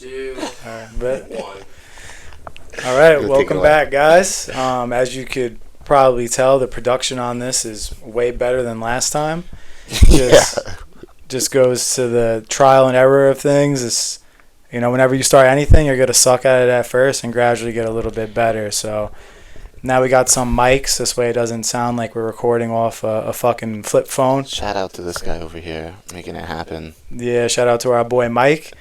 2, But 1. all right, welcome back, guys. As you could probably tell, the production on this is way better than last time. Just goes to the trial and error of things. It's, whenever you start anything, you're gonna suck at it at first and gradually get a little bit better. So now we got some mics. This way, it doesn't sound like we're recording off a fucking flip phone. Shout out to this guy over here making it happen. Yeah, shout out to our boy Mike.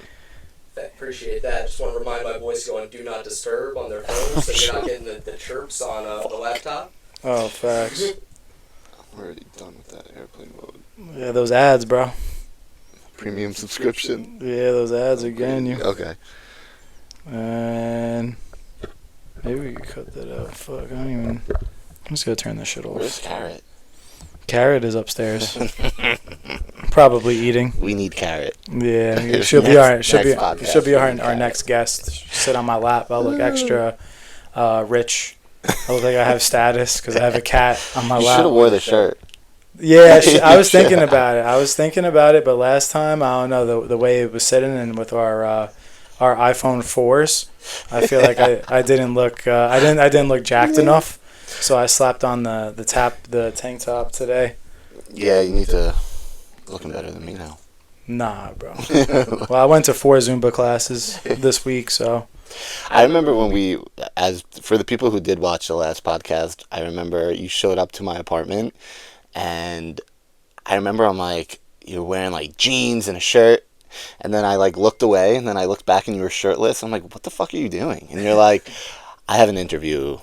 Appreciate that. Just want to remind my boys to go on Do Not Disturb on their phones so you're not getting the chirps on the laptop. Oh, facts. I'm already done with that airplane mode. Yeah, those ads, bro. Premium subscription. Yeah, those ads are getting you. Okay. And maybe we could cut that out. Fuck, I don't even. I'm just gonna turn this shit off. Where's Carrot? Carrot is upstairs. Probably eating. We need Carrot. Yeah, she'll be our next guest. She'll sit on my lap. I'll look extra rich. I look like I have status because I have a cat on my lap. You should have wore the shirt. Yeah, I was thinking about it. But last time, I don't know, the way it was sitting and with our iPhone 4s, I feel like I didn't look I didn't look jacked enough. So I slapped on the tank top today. Yeah, you need to looking better than me now. Nah, bro. Well, I went to 4 Zumba classes this week, so. I remember when for the people who did watch the last podcast, I remember you showed up to my apartment, and I remember I'm like, you're wearing like jeans and a shirt, and then I like looked away, and then I looked back and you were shirtless. I'm like, what the fuck are you doing? And you're like, I have an interview.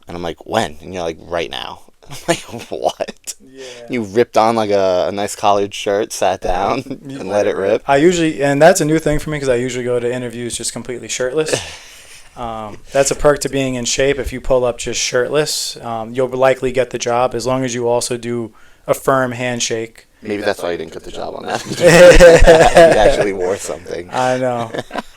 And I'm like, when? And you're like, right now. I'm like, what? Yeah. You ripped on like a nice collared shirt, sat down, and let it rip. And that's a new thing for me because I usually go to interviews just completely shirtless. That's a perk to being in shape. If you pull up just shirtless, you'll likely get the job as long as you also do a firm handshake. Maybe that's why you didn't get the job on that. You actually wore something. I know.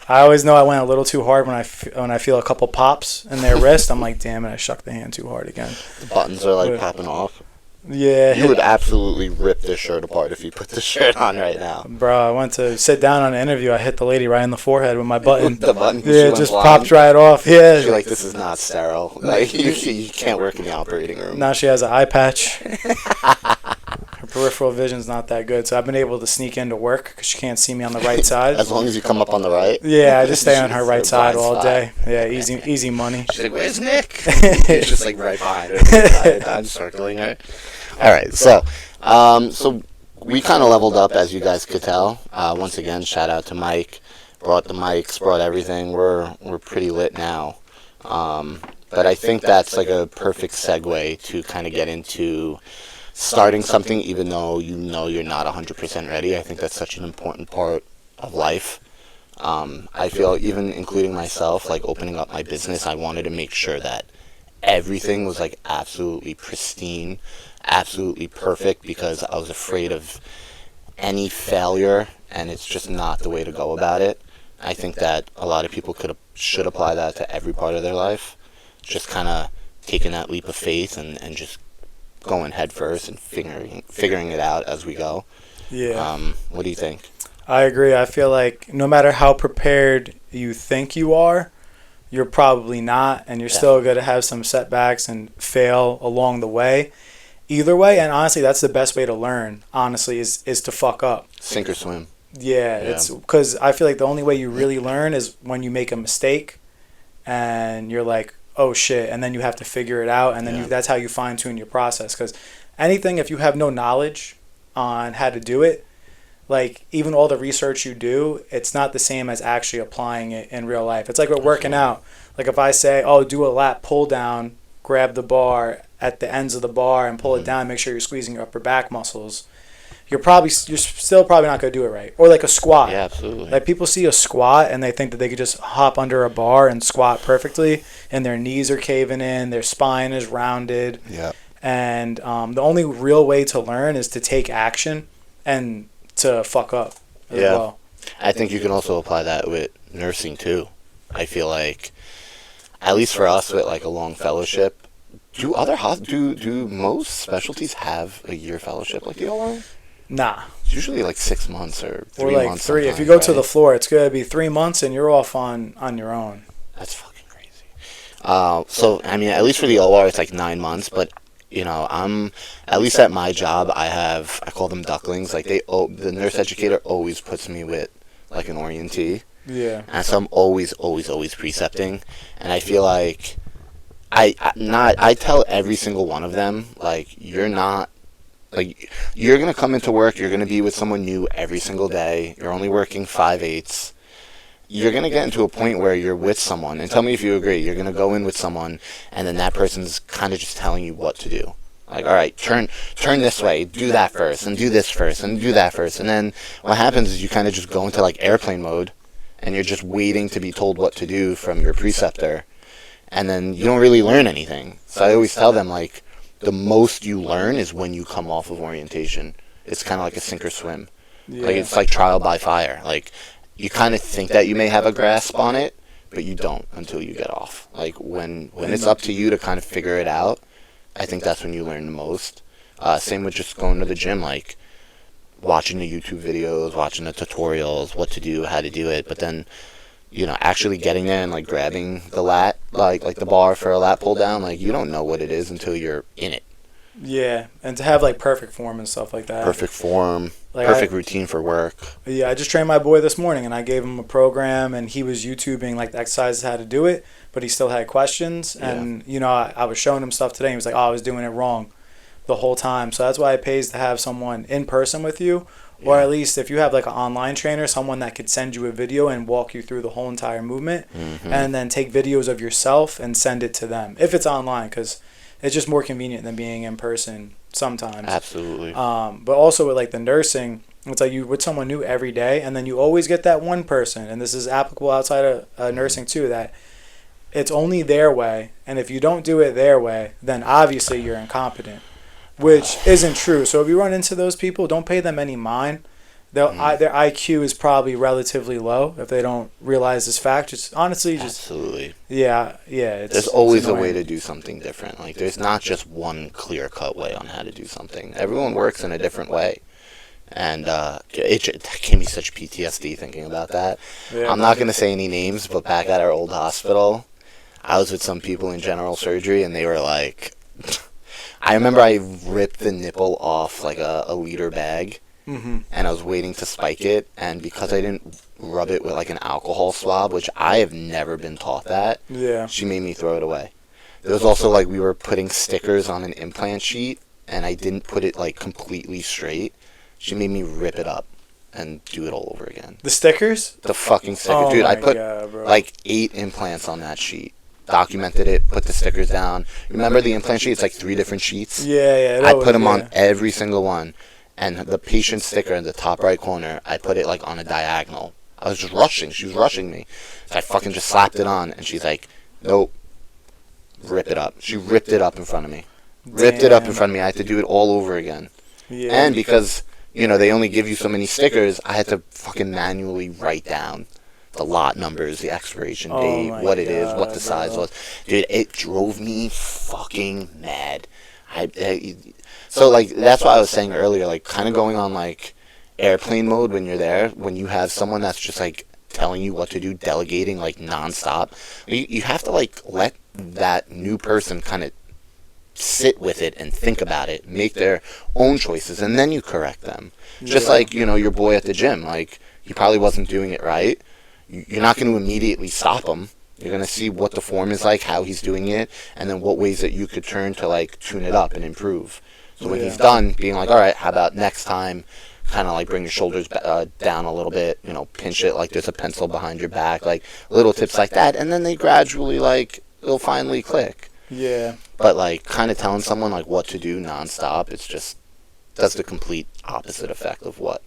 I always know I went a little too hard when I feel a couple pops in their wrist. I'm like, damn it, I shook the hand too hard again. The buttons are like popping off. Yeah. You would absolutely rip this shirt apart if you put this shirt on right now. Bro, I went to sit down on an interview. I hit the lady right in the forehead with my button. The button? Yeah, it just popped right off. Yeah. She's like, this is not sterile. Like, you can't work in the operating room. Now she has an eye patch. Her peripheral vision's not that good, so I've been able to sneak into work because she can't see me on the right side. As long as you come up on the right? Yeah, I just stay on her right side all day. Yeah, easy money. She's like, where's Nick? He's just like right behind her. I'm circling her. All right, so we kind of leveled up, as you guys could tell. Once again, shout out to Mike. Brought the mics, brought everything. We're pretty lit now. But I think that's like a perfect segue to kind of get into starting something, even though you know you're not 100% ready. I think that's such an important part of life. I feel, even including myself, like opening up my business, I wanted to make sure that everything was like absolutely pristine, absolutely perfect, because I was afraid of any failure, and it's just not the way to go about it. I think that a lot of people should apply that to every part of their life. Just kind of taking that leap of faith and just going head first and figuring it out as we go. Yeah. What do you think? I agree. I feel like no matter how prepared you think you are, you're probably not, and you're still going to have some setbacks and fail along the way. Either way, and honestly, that's the best way to learn, honestly, is to fuck up. Sink or swim. Yeah, it's because I feel like the only way you really learn is when you make a mistake and you're like, oh shit, and then you have to figure it out, and then that's how you fine tune your process. Because anything, if you have no knowledge on how to do it, like even all the research you do, it's not the same as actually applying it in real life. It's like with working out. Like if I say, oh, do a lat pull down, grab the bar at the ends of the bar and pull it down, make sure you're squeezing your upper back muscles, you're still probably not going to do it right. Or like a squat. Yeah, absolutely. Like people see a squat and they think that they could just hop under a bar and squat perfectly, and their knees are caving in, their spine is rounded. Yeah. And the only real way to learn is to take action and to fuck up as well. I think you can also apply that with nursing too. I feel like, at least for us with like a long fellowship, do most specialties have a year fellowship like the OR? Nah. It's usually like 6 months or 3 Or like months. three. If you sometimes, go to the right? floor, it's gonna be 3 months, and you're off on your own. That's fucking crazy. So I mean, at least for the OR, it's like 9 months. But I'm at least at my job, I call them ducklings. Like the nurse educator always puts me with like an orientee, Yeah. and so I'm always, always, always precepting, and I feel like I tell every single one of them like you're not. Like, you're going to come into work, you're going to be with someone new every single day, you're only working 5/8. You're going to get into a point where you're with someone, and tell me if you agree, you're going to go in with someone, and then that person's kind of just telling you what to do. Like, all right, turn this way, do that first, and do this first, and do that first. And then what happens is you kind of just go into, like, airplane mode, and you're just waiting to be told what to do from your preceptor. And then you don't really learn anything. So I always tell them, like, the most you learn is when you come off of orientation. It's kind of like a sink or swim. Yeah. Like, it's like trial by fire. Like, you kind of think that you may have a grasp on it, but you don't until you get off. Like, when it's up to you to kind of figure it out, I think that's when you learn the most. Same with just going to the gym, like, watching the YouTube videos, watching the tutorials, what to do, how to do it, but then actually getting there and like grabbing the lat, like the bar for a lat pull down, like you don't know what it is until you're in it. Yeah, and to have like perfect form and stuff like that. Perfect form, Like perfect routine for work. Yeah, I just trained my boy this morning, and I gave him a program, and he was YouTubing like the exercises how to do it, but he still had questions, and I was showing him stuff today. And he was like, "Oh, I was doing it wrong the whole time." So that's why it pays to have someone in person with you. Or at least if you have like an online trainer, someone that could send you a video and walk you through the whole entire movement, and then take videos of yourself and send it to them if it's online, because it's just more convenient than being in person sometimes. Absolutely. But also with like the nursing, it's like you with someone new every day, and then you always get that one person, and this is applicable outside of nursing too, that it's only their way, and if you don't do it their way, then obviously you're incompetent. Which isn't true. So if you run into those people, don't pay them any mind. Their IQ is probably relatively low if they don't realize this fact. Just honestly, absolutely. Yeah. There's always a way to do something different. Like there's not just one clear cut way on how to do something. Everyone works in a different way, and it gave me such PTSD thinking about that. Yeah, I'm not gonna say any names, but back at our old hospital, I was with some people in general surgery, and they were like. I remember I ripped the nipple off like a liter bag, and I was waiting to spike it, and because I didn't rub it with like an alcohol swab, which I have never been taught that, she made me throw it away. There was also like we were putting stickers on an implant sheet, and I didn't put it like completely straight. She made me rip it up and do it all over again. The stickers? The fucking stickers. Dude, I put like 8 implants on that sheet. Documented it, put the stickers down. Remember the implant sheet? It's like 3 different sheets. Yeah. I put them on every single one, and the patient sticker in the top right corner, I put it like on a diagonal. I was just rushing. She was rushing me, so I fucking just slapped it on, and she's like, "Nope, rip it up." She ripped it up in front of me. Ripped it up in front of me. I had to do it all over again. Yeah. And because they only give you so many stickers, I had to fucking manually write down the lot numbers, the expiration date, what it is, what the size was. Dude, it drove me fucking mad. So, like, that's why I was saying earlier, like, kind of going on, like, airplane mode when you're there, when you have someone that's just, like, telling you what to do, delegating, like, nonstop. You have to, like, let that new person kind of sit with it and think about it, make their own choices, and then you correct them. Just like, your boy at the gym. Like, he probably wasn't doing it right. You're not going to immediately stop him. You're going to see what the form is like, how he's doing it, and then what ways that you could turn to, like, tune it up and improve. So when he's done, being like, all right, how about next time, kind of, like, bring your shoulders down a little bit, pinch it like there's a pencil behind your back, like, little tips like that, and then they gradually, like, it'll finally click. Yeah. But, like, kind of telling someone, like, what to do nonstop, it's just, does the complete opposite effect of what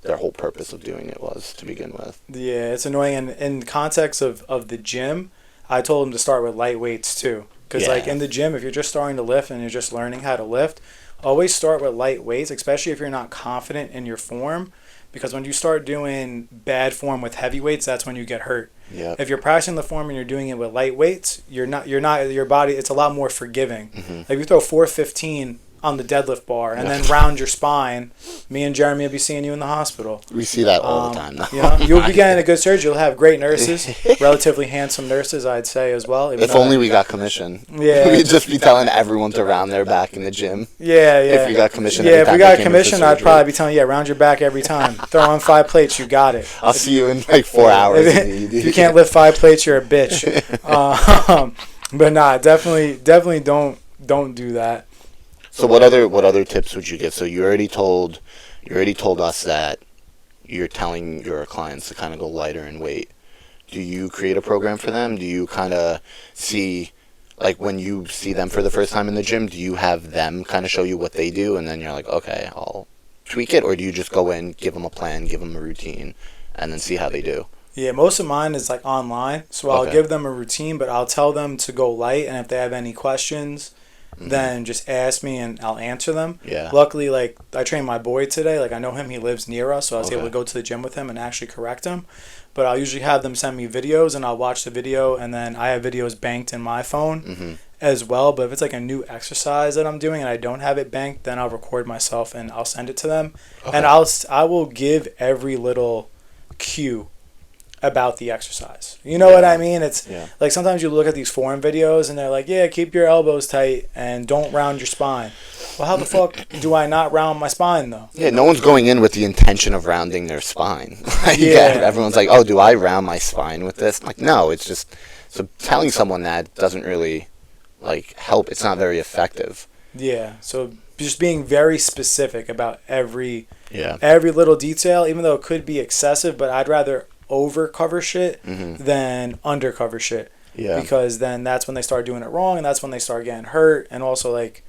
their whole purpose of doing it was to begin with. Yeah, it's annoying. And in context of the gym, I told them to start with light weights too. Because like in the gym, if you're just starting to lift and you're just learning how to lift, always start with light weights, especially if you're not confident in your form. Because when you start doing bad form with heavy weights, that's when you get hurt. Yep. If you're practicing the form and you're doing it with light weights, your body, it's a lot more forgiving. Like if you throw 415 on the deadlift bar and then round your spine, me and Jeremy will be seeing you in the hospital. We see that all the time, though. You know, you'll be getting a good surgery. You'll have great nurses, relatively handsome nurses, I'd say, as well. If only we got commission. Yeah. We'd just be telling everyone to round their back in the gym. Yeah. If we got commission. Yeah, if we got commission, I'd probably be telling you, round your back every time. Throw on 5 plates, you got it. I'll see you in like 4 hours. If you can't lift 5 plates, you're a bitch. But nah, definitely don't do that. So what other tips would you give? So you already told us that you're telling your clients to kind of go lighter in weight. Do you create a program for them? Do you kind of see, like when you see them for the first time in the gym, do you have them kind of show you what they do and then you're like, okay, I'll tweak it? Or do you just go in, give them a plan, give them a routine, and then see how they do? Yeah, most of mine is like online. So I'll give them a routine, but I'll tell them to go light. And if they have any questions, then just ask me and I'll answer them. Yeah. Luckily, like I trained my boy today. Like I know him, he lives near us, so I was able to go to the gym with him and actually correct him. But I'll usually have them send me videos and I'll watch the video, and then I have videos banked in my phone as well. But if it's like a new exercise that I'm doing and I don't have it banked, then I'll record myself and I'll send it to them. And I will give every little cue about the exercise. You know what I mean? It's like sometimes you look at these forum videos and they're like, yeah, keep your elbows tight and don't round your spine. Well, how the fuck do I not round my spine though? Yeah, no one's going in with the intention of rounding their spine. Everyone's like, oh, do I round my spine with this? I'm like, no, it's just, so telling someone that doesn't really like help. It's not very effective. Yeah, so just being very specific about every little detail, even though it could be excessive, but I'd rather over cover shit than under cover shit. Yeah. Because then that's when they start doing it wrong and that's when they start getting hurt. And also like,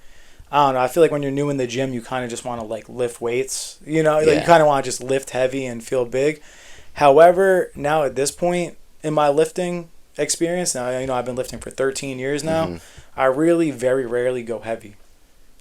I don't know, I feel like when you're new in the gym, you kind of just want to like lift weights, you know, like you kind of want to just lift heavy and feel big. However, now at this point in my lifting experience, now, you know, I've been lifting for 13 years now, I really very rarely go heavy.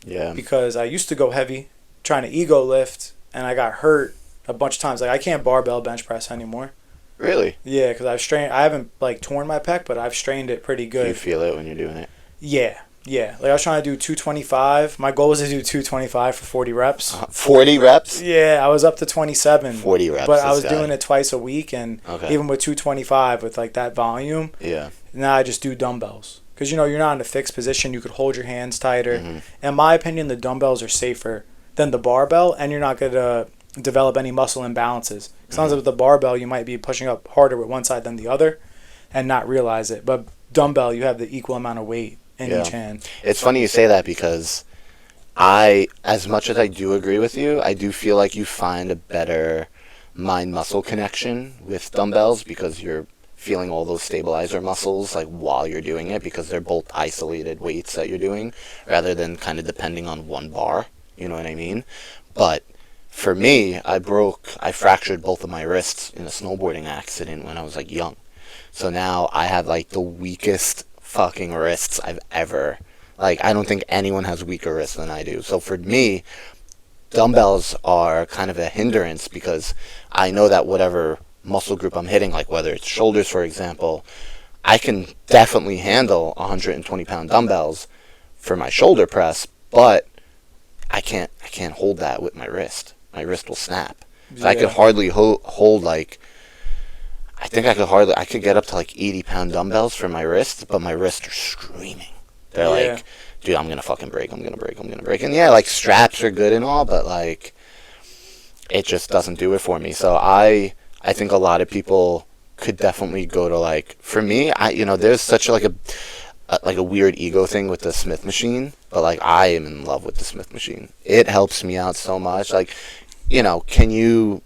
Yeah. Because I used to go heavy trying to ego lift and I got hurt a bunch of times. Like I can't barbell bench press anymore. Really? Yeah, because I haven't like torn my pec, but I've strained it pretty good. Do you feel it when you're doing it? Yeah. Like I was trying to do 225. My goal was to do 225 for 40 reps. 40 reps? Yeah, I was up to 27. 40 reps. But I was doing it twice a week, and even with 225 with like that volume. Yeah. Now I just do dumbbells because you know you're not in a fixed position. You could hold your hands tighter. In my opinion, the dumbbells are safer than the barbell, and you're not gonna develop any muscle imbalances. Sometimes with the barbell, you might be pushing up harder with one side than the other and not realize it. But dumbbell, you have the equal amount of weight in each hand. It's funny you say that because as much as I do agree with you, I do feel like you find a better mind-muscle connection with dumbbells because you're feeling all those stabilizer muscles like while you're doing it because they're both isolated weights that you're doing rather than kind of depending on one bar. You know what I mean? But for me, I fractured both of my wrists in a snowboarding accident when I was like young. So now I have like the weakest fucking wrists I've ever, like I don't think anyone has weaker wrists than I do. So for me, dumbbells are kind of a hindrance because I know that whatever muscle group I'm hitting, like whether it's shoulders for example, I can definitely handle 120-pound dumbbells for my shoulder press, but I can't hold that with my wrist. My wrist will snap. So I could hardly hold like, I could get up to like 80-pound dumbbells for my wrist, but my wrists are screaming. They're like, dude, I'm going to fucking break. And yeah, like straps are good and all, but like, it just doesn't do it for me. So I think a lot of people could definitely go to like, for me, there's such like a weird ego thing with the Smith machine, but like I am in love with the Smith machine. It helps me out so much. Like, can you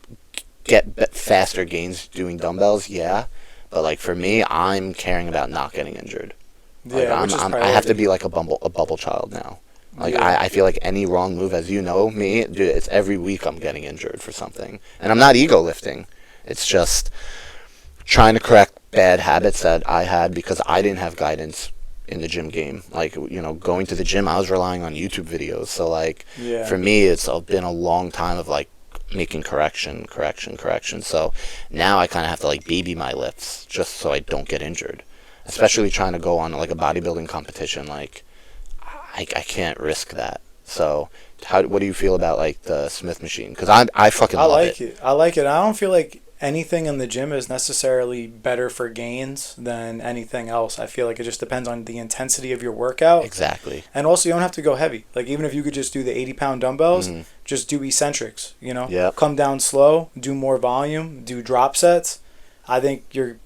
get faster gains doing dumbbells? Yeah, but like for me, I'm caring about not getting injured. Like I have to be like a bubble child now. Like I feel like any wrong move, as you know me, dude, it's every week I'm getting injured for something, and I'm not ego lifting. It's just trying to correct bad habits that I had because I didn't have guidance in the gym game. Like, going to the gym, I was relying on YouTube videos. So like, for me, it's been a long time of like making correction. So now I kind of have to like baby my lifts just so I don't get injured. Especially trying to go on like a bodybuilding competition. Like, I can't risk that. So what do you feel about like the Smith machine? Because I fucking love like it. I like it. I don't feel like anything in the gym is necessarily better for gains than anything else. I feel like it just depends on the intensity of your workout. Exactly. And also, you don't have to go heavy. Like, even if you could just do the 80-pound dumbbells, just do eccentrics, you know? Yep. Come down slow, do more volume, do drop sets. I think you're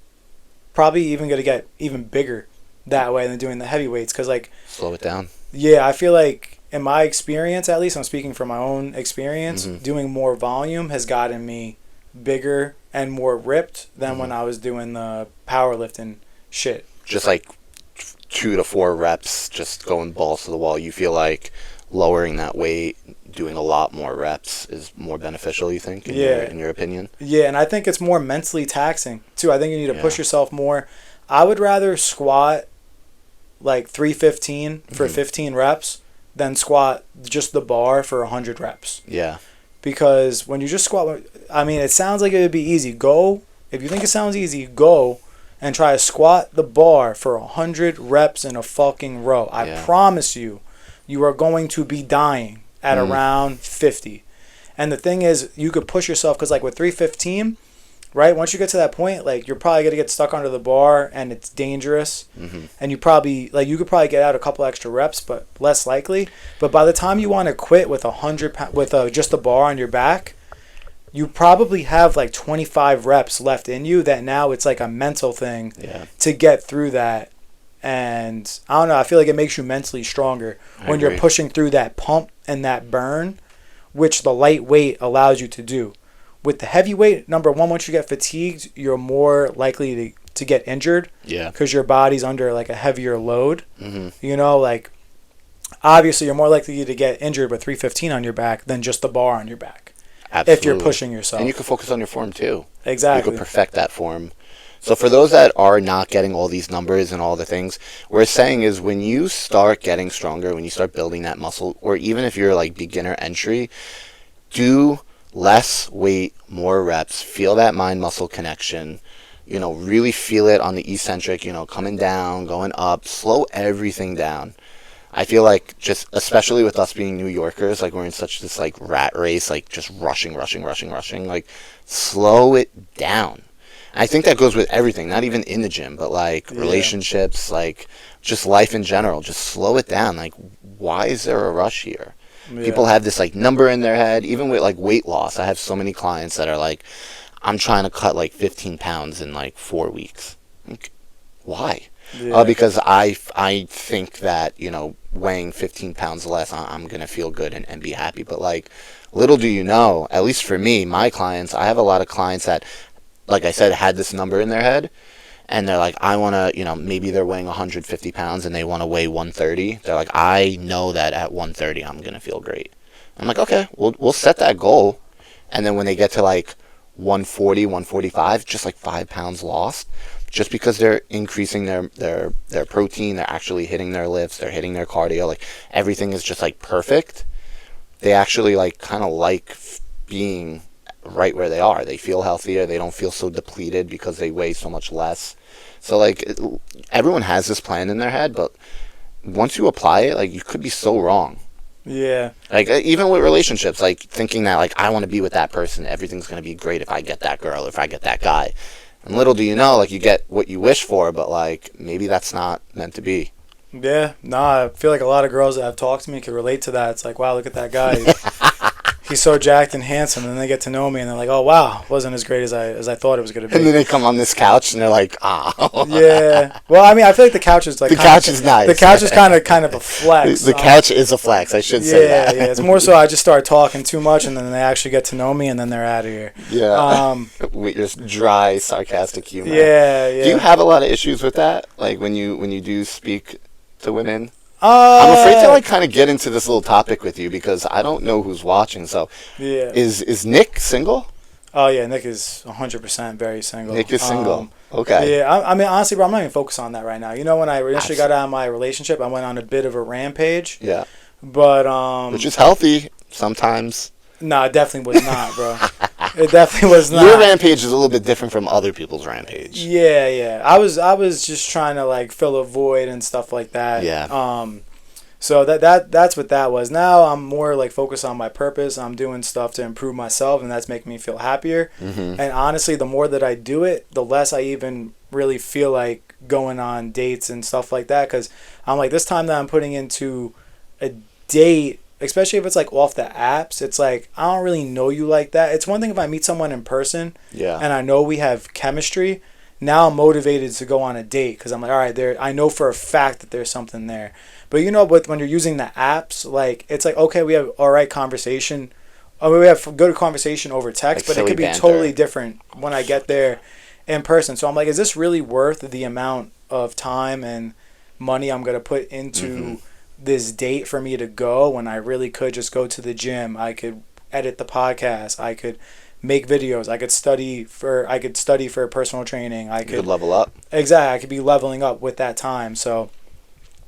probably even going to get even bigger that way than doing the heavy weights. Because, like... Slow it down. Yeah, I feel like, in my experience, at least, I'm speaking from my own experience, doing more volume has gotten me bigger and more ripped than when I was doing the powerlifting shit. Just like 2 to 4 reps, just going balls to the wall. You feel like lowering that weight, doing a lot more reps is more beneficial, you think, in your opinion? Yeah, and I think it's more mentally taxing, too. I think you need to push yourself more. I would rather squat like 315 for 15 reps than squat just the bar for 100 reps. Yeah. Because when you just squat, I mean, it sounds like it would be easy. Go, if you think it sounds easy, go and try to squat the bar for 100 reps in a fucking row. I promise you, you are going to be dying at around 50. And the thing is, you could push yourself, because like with 315, right, once you get to that point, like, you're probably going to get stuck under the bar and it's dangerous. And you probably, like, you could probably get out a couple extra reps, but less likely. But by the time you want to quit with 100 with just a bar on your back, you probably have like 25 reps left in you that now it's like a mental thing to get through that. And I don't know, I feel like it makes you mentally stronger when you're pushing through that pump and that burn, which the light weight allows you to do. With the heavyweight, number one, once you get fatigued, you're more likely to get injured. Yeah. Because your body's under like a heavier load. You know, like, obviously you're more likely to get injured with 315 on your back than just the bar on your back. Absolutely. If you're pushing yourself. And you can focus on your form too. Exactly. You can perfect that form. So for those that are not getting all these numbers and all the things, what we're saying is when you start getting stronger, when you start building that muscle, or even if you're like beginner entry, do less weight, more reps, feel that mind-muscle connection, you know, really feel it on the eccentric, you know, coming down, going up, slow everything down. I feel like just, especially with us being New Yorkers, like we're in such this like rat race, like just rushing, like slow it down. And I think that goes with everything, not even in the gym, but like relationships, like just life in general, just slow it down. Like, why is there a rush here? People have this like number in their head, even with like weight loss. I have so many clients that are like, I'm trying to cut like 15 pounds in like 4 weeks. Like, why? Because I think that, you know, weighing 15 pounds less, I'm going to feel good and be happy. But like, little do you know, at least for me, my clients, I have a lot of clients that, like I said, had this number in their head. And they're like, I want to, you know, maybe they're weighing 150 pounds and they want to weigh 130. They're like, I know that at 130 I'm going to feel great. I'm like, okay, we'll set that goal. And then when they get to like 140, 145, just like 5 pounds lost, just because they're increasing their protein, they're actually hitting their lifts, they're hitting their cardio, like everything is just like perfect. They actually like kind of like being right where they are. They feel healthier. They don't feel so depleted because they weigh so much less. So like everyone has this plan in their head, but once you apply it, like you could be so wrong. Yeah. Like even with relationships, like thinking that like I want to be with that person, everything's going to be great if I get that girl, if I get that guy. And little do you know, like you get what you wish for, but like maybe that's not meant to be. Yeah. Nah, I feel like a lot of girls that have talked to me can relate to that. It's like, wow, look at that guy. He's so jacked and handsome, and then they get to know me, and they're like, "Oh wow, wasn't as great as I thought it was going to be." And then they come on this couch, and they're like, "Ah." Yeah. Well, I mean, I feel like the couch is like the couch is nice. The couch is kind of a flex. The couch is a flex. I should say that. Yeah. It's more so I just start talking too much, and then they actually get to know me, and then they're out of here. Yeah. With your dry, sarcastic humor. Yeah. Do you have a lot of issues with that? Like when you do speak to women? I'm afraid to like kind of get into this little topic with you because I don't know who's watching. So, is Nick single? Oh yeah, Nick is 100% very single. Nick is single. Okay. Yeah, I mean honestly, bro, I'm not even focused on that right now. You know, when I initially got out of my relationship, I went on a bit of a rampage. Yeah. But which is healthy sometimes. No, it definitely was not, bro. It definitely was not. Your rampage is a little bit different from other people's rampage. Yeah. I was just trying to like fill a void and stuff like that. Yeah. So that's what that was. Now I'm more like focused on my purpose. I'm doing stuff to improve myself, and that's making me feel happier. Mm-hmm. And honestly, the more that I do it, the less I even really feel like going on dates and stuff like that. Because I'm like, this time that I'm putting into a date, especially if it's like off the apps, it's like, I don't really know you like that. It's one thing if I meet someone in person and I know we have chemistry. Now I'm motivated to go on a date because I'm like, all right, I know for a fact that there's something there. But you know, when you're using the apps, like, it's like, okay, we have all right conversation. I mean, we have good conversation over text, Like but it could be banter. totally different when I get there in person. So I'm like, is this really worth the amount of time and money I'm going to put into this date for me to go when I really could just go to the gym? I could edit the podcast. I could make videos. I could study for personal training. I could level up. Exactly. I could be leveling up with that time. So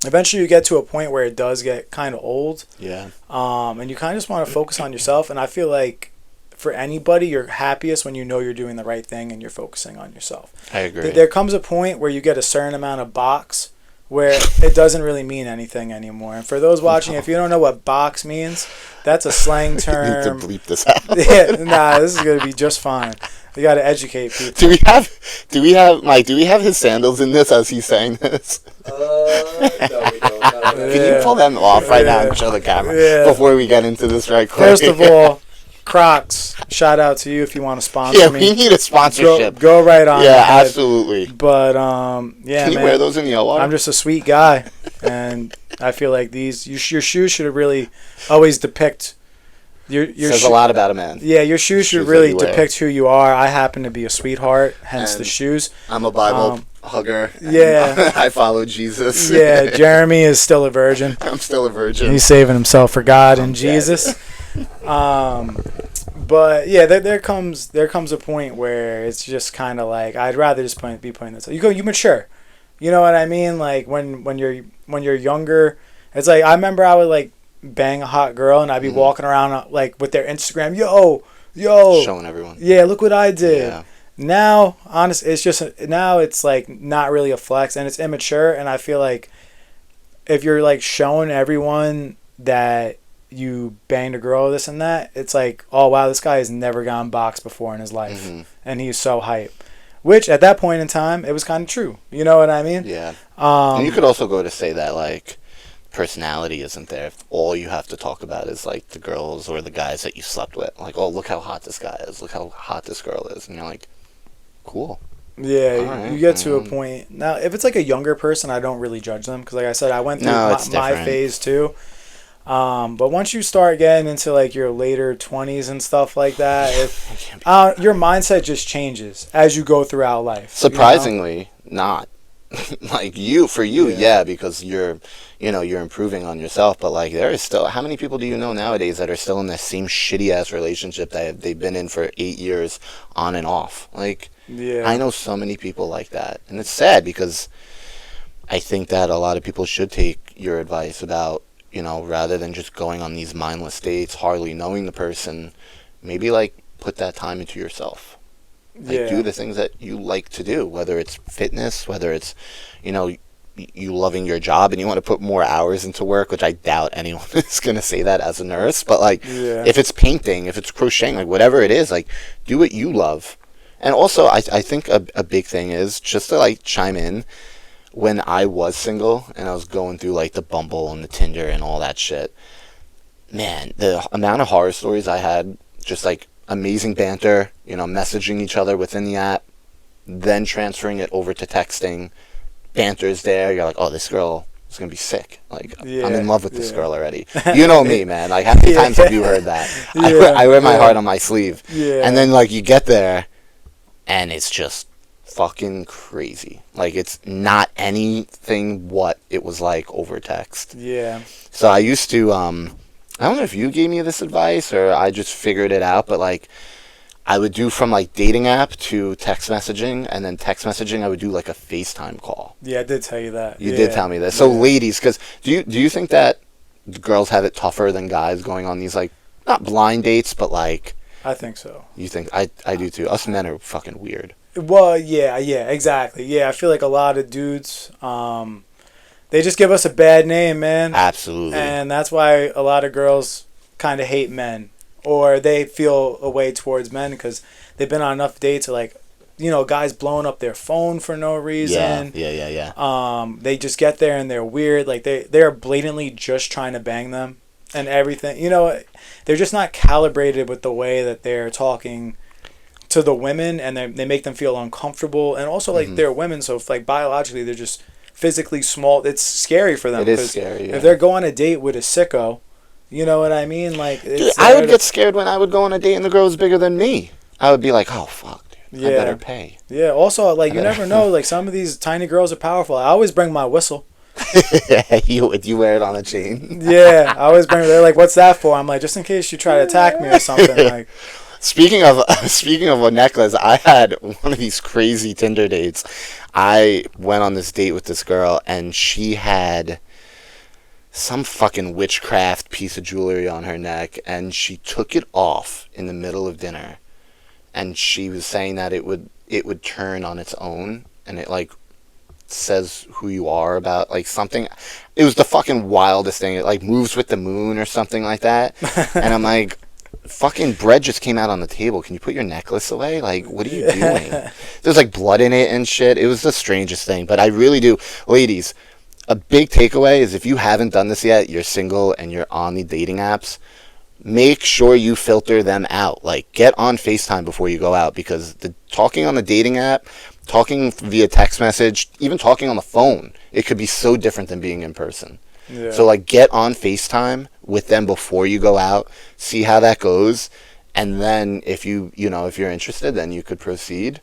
eventually you get to a point where it does get kind of old. Yeah. And you kind of just want to focus on yourself. And I feel like for anybody, you're happiest when you know you're doing the right thing and you're focusing on yourself. I agree. There comes a point where you get a certain amount of box where it doesn't really mean anything anymore. And for those watching, if you don't know what box means, that's a slang term. You need to bleep this out. Yeah, nah, this is gonna be just fine. You got to educate people. Do we have Mike? Do we have his sandals in this as he's saying this? No, we don't. Can you pull them off right now and show the camera before we get into this right quick? First of all, Crocs. Shout out to you if you want to sponsor me. Yeah, we need a sponsorship. Go right on. Yeah, ahead. absolutely. But yeah, Can you wear those in the water? I'm just a sweet guy, and I feel like your shoes should really always depict your says a lot about a man. Yeah, your shoes should really depict who you are. I happen to be a sweetheart, hence the shoes. I'm a Bible hugger. Yeah. I follow Jesus. Yeah, Jeremy is still a virgin. I'm still a virgin. He's saving himself for God and Jesus. But yeah, there comes a point where it's just kind of like, I'd rather just be playing this. You mature. You know what I mean? Like when you're younger, it's like, I remember I would like bang a hot girl and I'd be walking around like with their Instagram, yo, showing everyone. Yeah, look what I did. Yeah. Now, honest, now it's like not really a flex and it's immature. And I feel like if you're like showing everyone that you banged a girl, this and that, it's like, oh wow, this guy has never gone boxed before in his life, and he's so hype. Which at that point in time, it was kind of true. You know what I mean? Yeah. And you could also go to say that like personality isn't there if all you have to talk about is like the girls or the guys that you slept with. Like, oh, look how hot this guy is. Look how hot this girl is, and you're like, cool. Yeah, right. you get to a point. Now, if it's like a younger person, I don't really judge them because, like I said, I went through my phase too. But once you start getting into like your later 20s and stuff like that, your mindset just changes as you go throughout life. Surprisingly, not. Like yeah, because you're improving on yourself. But like, there is still, how many people do you know nowadays that are still in the same shitty ass relationship that they've been in for 8 years on and off? Like, yeah, I know so many people like that, and it's sad because I think that a lot of people should take your advice about, rather than just going on these mindless dates, hardly knowing the person, maybe like put that time into yourself. Like, do the things that you like to do, whether it's fitness, whether it's, you loving your job and you want to put more hours into work, which I doubt anyone is going to say that as a nurse. But like, if it's painting, if it's crocheting, like whatever it is, like do what you love. And also, I think a big thing is just to like chime in, when I was single and I was going through like the Bumble and the Tinder and all that shit, man, the amount of horror stories I had, just like amazing banter, messaging each other within the app, then transferring it over to texting, banter's there, you're like, oh, this girl is going to be sick. Like, I'm in love with this girl already. You know me, man. Like, how many times have you heard that? I wear my heart on my sleeve. Yeah. And then, like, you get there, and it's just fucking crazy. Like, it's not anything what it was like over text. Yeah. So I used to, I don't know if you gave me this advice or I just figured it out, but like I would do from like dating app to text messaging, and then text messaging I would do like a FaceTime call. Yeah, I did tell you that. You did tell me that. So ladies, because do you think that girls have it tougher than guys going on these like not blind dates, but like? I think so. You think? I do too. Us men are fucking weird. Well, yeah, exactly. Yeah, I feel like a lot of dudes, They just give us a bad name, man. Absolutely. And that's why a lot of girls kind of hate men, or they feel a way towards men because they've been on enough dates or like, guys blowing up their phone for no reason. Yeah. They just get there and they're weird. Like they're blatantly just trying to bang them and everything. They're just not calibrated with the way that they're talking to the women, and they make them feel uncomfortable. And also, like, they're women, so if, like, biologically they're just physically small, it's scary for them. It is scary, yeah. If they go on a date with a sicko, you know what I mean? Like, dude, I would get scared when I would go on a date and the girl was bigger than me. I would be like, oh, fuck, dude. I better pay. Yeah, also, like, you never know. Like, some of these tiny girls are powerful. I always bring my whistle. you wear it on a chain? Yeah, I always bring it. They're like, what's that for? I'm like, just in case you try to attack me or something. Like, Speaking of a necklace, I had one of these crazy Tinder dates. I went on this date with this girl, and she had some fucking witchcraft piece of jewelry on her neck, and she took it off in the middle of dinner, and she was saying that it would turn on its own, and it like says who you are about like something. It was the fucking wildest thing. It like moves with the moon or something like that, and I'm like, fucking bread just came out on the table. Can you put your necklace away? Like, what are you doing? There's like blood in it and shit. It was the strangest thing. But I really do. Ladies, a big takeaway is if you haven't done this yet, you're single and you're on the dating apps, make sure you filter them out. Like, get on FaceTime before you go out, because the talking on the dating app, talking via text message, even talking on the phone, it could be so different than being in person. Yeah. So, like, get on FaceTime with them before you go out, see how that goes, and then if you're interested, then you could proceed.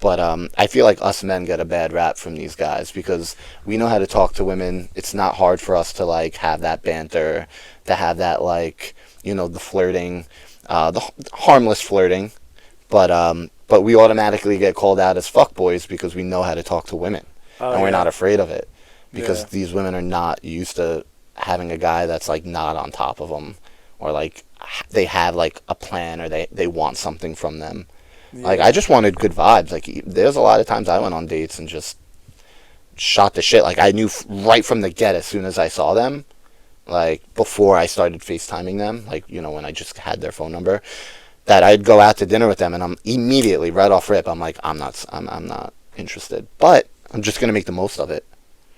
But I feel like us men get a bad rap from these guys because we know how to talk to women. It's not hard for us to, like, have that banter, to have that, like, the flirting, the harmless flirting. But we automatically get called out as fuckboys because we know how to talk to women. And we're not afraid of it. Because these women are not used to having a guy that's, like, not on top of them. Or, like, they have, like, a plan or they want something from them. Yeah. Like, I just wanted good vibes. Like, there's a lot of times I went on dates and just shot the shit. Like, I knew right from the get as soon as I saw them. Like, before I started FaceTiming them. Like, when I just had their phone number. That I'd go out to dinner with them and I'm immediately, right off rip, I'm like, I'm not interested. But I'm just going to make the most of it.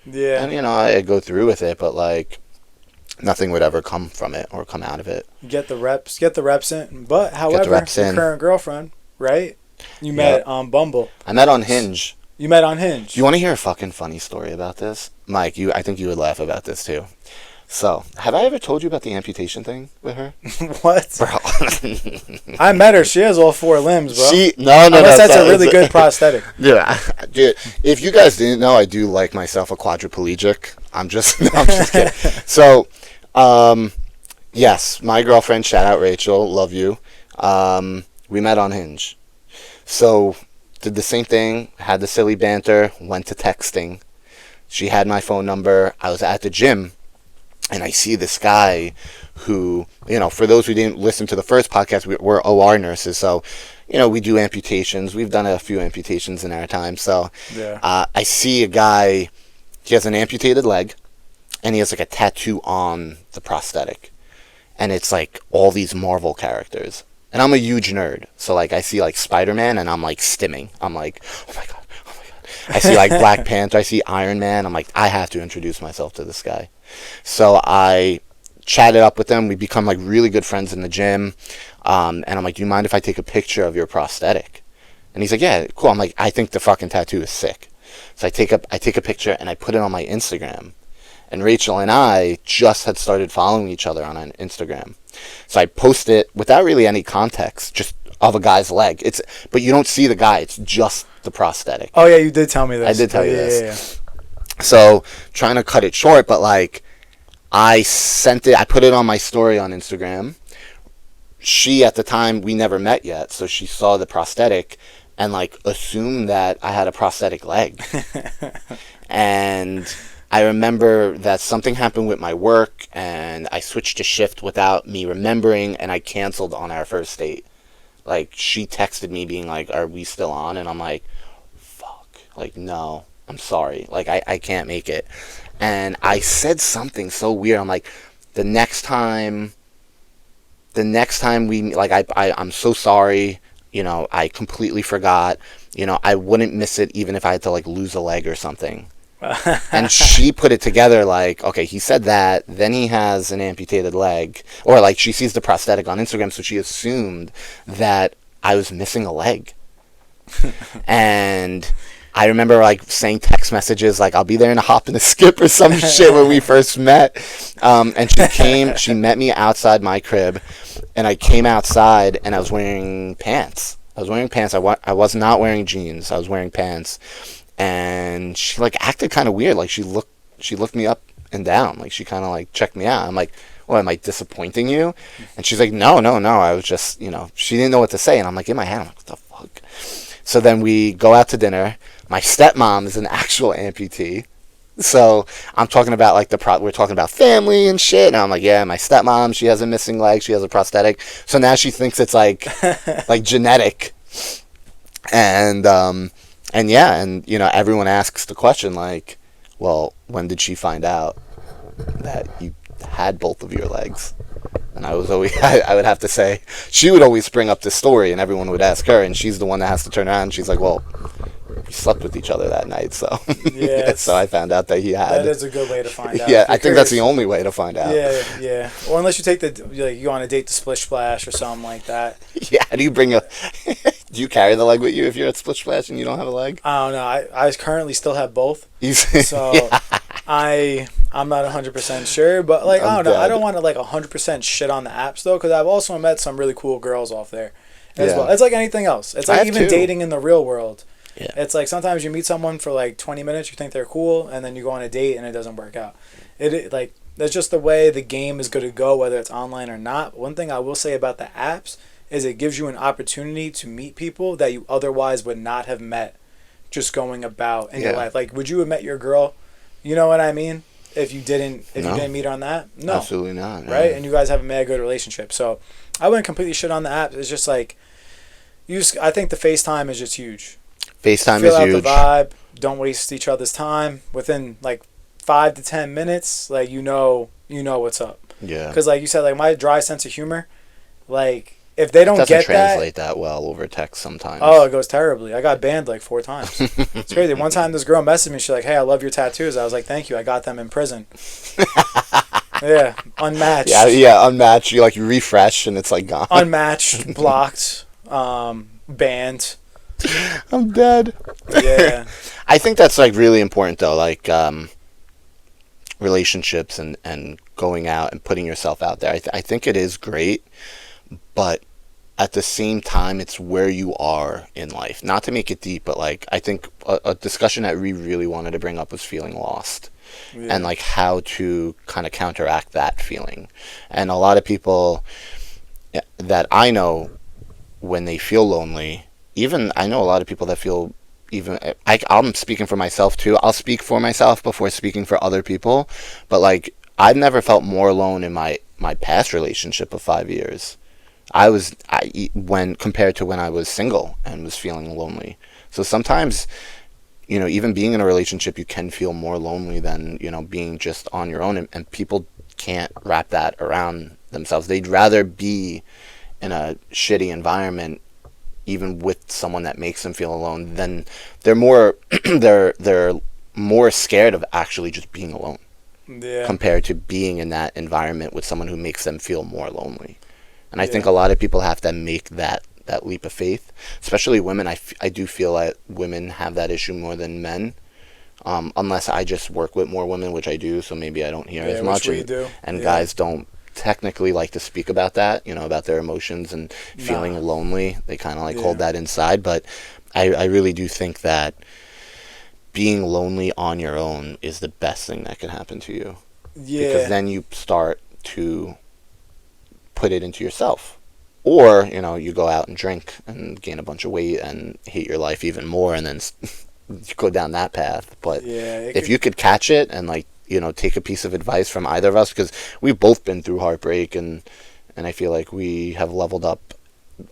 Yeah. And, I'd go through with it, but, like, nothing would ever come from it or come out of it. Get the reps in. But, however, your current girlfriend, right? You met on Bumble. I met on Hinge. You met on Hinge. Do you want to hear a fucking funny story about this? Mike, I think you would laugh about this, too. So, have I ever told you about the amputation thing with her? What? Bro. I met her. She has all 4 limbs, bro. No. Unless that's a really good prosthetic. Yeah. Dude, if you guys didn't know, I do like myself a quadriplegic. I'm just kidding. So, yes, my girlfriend, shout out Rachel, love you. We met on Hinge. So, did the same thing, had the silly banter, went to texting. She had my phone number. I was at the gym. And I see this guy who, for those who didn't listen to the first podcast, we're OR nurses. So, we do amputations. We've done a few amputations in our time. So, I see a guy, he has an amputated leg, and he has, like, a tattoo on the prosthetic. And it's, like, all these Marvel characters. And I'm a huge nerd. So, like, I see, like, Spider-Man, and I'm, like, stimming. I'm like, oh, my God. I see, like, Black Panther. I see Iron Man. I'm like, I have to introduce myself to this guy. So I chatted up with them. We become, like, really good friends in the gym. And I'm like, do you mind if I take a picture of your prosthetic? And he's like, yeah, cool. I'm like, I think the fucking tattoo is sick. So I take a picture and I put it on my Instagram. And Rachel and I just had started following each other on Instagram. So I post it without really any context, just of a guy's leg. But you don't see the guy. It's just the prosthetic. Oh, yeah, you did tell me this. I did tell you this. Yeah. So, trying to cut it short, but, like, I put it on my story on Instagram. She, at the time, we never met yet, so she saw the prosthetic and, like, assumed that I had a prosthetic leg. And I remember that something happened with my work, and I switched to shift without me remembering, and I canceled on our first date. Like, she texted me being like, are we still on? And I'm like, fuck. Like, no. I'm sorry. Like, I can't make it. And I said something so weird. I'm like, the next time we, like, I'm so sorry. You know, I completely forgot. You know, I wouldn't miss it even if I had to, like, lose a leg or something. And she put it together like, okay, he said that, then he has an amputated leg. Or, like, she sees the prosthetic on Instagram, so she assumed that I was missing a leg. And I remember, like, saying text messages like, I'll be there in a hop and a skip or some shit when we first met. And she met me outside my crib, and I came outside, and I was wearing pants. I was not wearing jeans. I was wearing pants. And she, like, acted kind of weird. Like, she looked me up and down. Like, she kind of, like, checked me out. I'm like, well, am I disappointing you? And she's like, no. I was just, you know, she didn't know what to say. And I'm like, in my head, I'm like, what the fuck? So then we go out to dinner. My stepmom is an actual amputee. So I'm talking about, like, we're talking about family and shit. And I'm like, yeah, my stepmom, she has a missing leg. She has a prosthetic. So now she thinks it's, like, like, genetic. And yeah, and, you know, everyone asks the question, like, well, when did she find out that you had both of your legs? And I would have to say, she would always bring up this story, and everyone would ask her, and she's the one that has to turn around, and she's like, well, we slept with each other that night, so. Yeah. So I found out that he had. That is a good way to find out. Yeah, I think that's the only way to find out. Yeah. Or unless you take you go on a date to Splish Splash or something like that. Yeah, do you carry the leg with you if you're at Splish Splash and you don't have a leg? I don't know. I currently still have both. So yeah. I'm not 100% sure, but, like, I don't know. I don't want to, like, 100% shit on the apps, though, because I've also met some really cool girls off there as well. It's like anything else. It's like even dating in the real world. Yeah. It's like sometimes you meet someone for, like, 20 minutes, you think they're cool, and then you go on a date and it doesn't work out. Like, that's just the way the game is going to go, whether it's online or not. One thing I will say about the apps is it gives you an opportunity to meet people that you otherwise would not have met just going about in your life. Like, would you have met your girl, you know what I mean, if you didn't meet her on that? No. Absolutely not. No. Right? And you guys have a mega good relationship. So I wouldn't completely shit on the apps. It's just like, I think the FaceTime is just huge. FaceTime is huge. Feel out the vibe. Don't waste each other's time. Within, like, 5 to 10 minutes, like, you know what's up. Yeah. Because, like you said, like, my dry sense of humor, like, if they don't get that, doesn't translate that well over text sometimes. Oh, it goes terribly. I got banned like 4 times. It's crazy. One time this girl messaged me. She's like, hey, I love your tattoos. I was like, thank you. I got them in prison. Yeah, unmatched. Yeah, unmatched. You refresh and it's, like, gone. Unmatched, blocked, banned. I'm dead. Yeah. I think that's, like, really important, though. Like, relationships and going out and putting yourself out there. I think it is great, but at the same time, it's where you are in life. Not to make it deep, but, like, I think a discussion that we really wanted to bring up was feeling lost. Yeah. And, like, how to kind of counteract that feeling. And a lot of people that I know, when they feel lonely, even I know a lot of people that feel, even I'm speaking for myself too. I'll speak for myself before speaking for other people. But, like, I've never felt more alone in my past relationship of 5 years. When compared to when I was single and was feeling lonely. So sometimes, you know, even being in a relationship, you can feel more lonely than, you know, being just on your own. And people can't wrap that around themselves. They'd rather be in a shitty environment, even with someone that makes them feel alone, then they're more they're more scared of actually just being alone. Yeah. Compared to being in that environment with someone who makes them feel more lonely. And I think a lot of people have to make that leap of faith, especially women. I do feel that women have that issue more than men, unless I just work with more women, which I do, so maybe I don't hear as much. And guys don't technically like to speak about that, you know, about their emotions and feeling lonely. They kind of hold that inside. But I really do think that being lonely on your own is the best thing that can happen to you. Yeah. Because then you start to put it into yourself. Or, you know, you go out and drink and gain a bunch of weight and hate your life even more, and then go down that path. But if you could catch it and, like, you know, take a piece of advice from either of us, because we've both been through heartbreak, and I feel like we have leveled up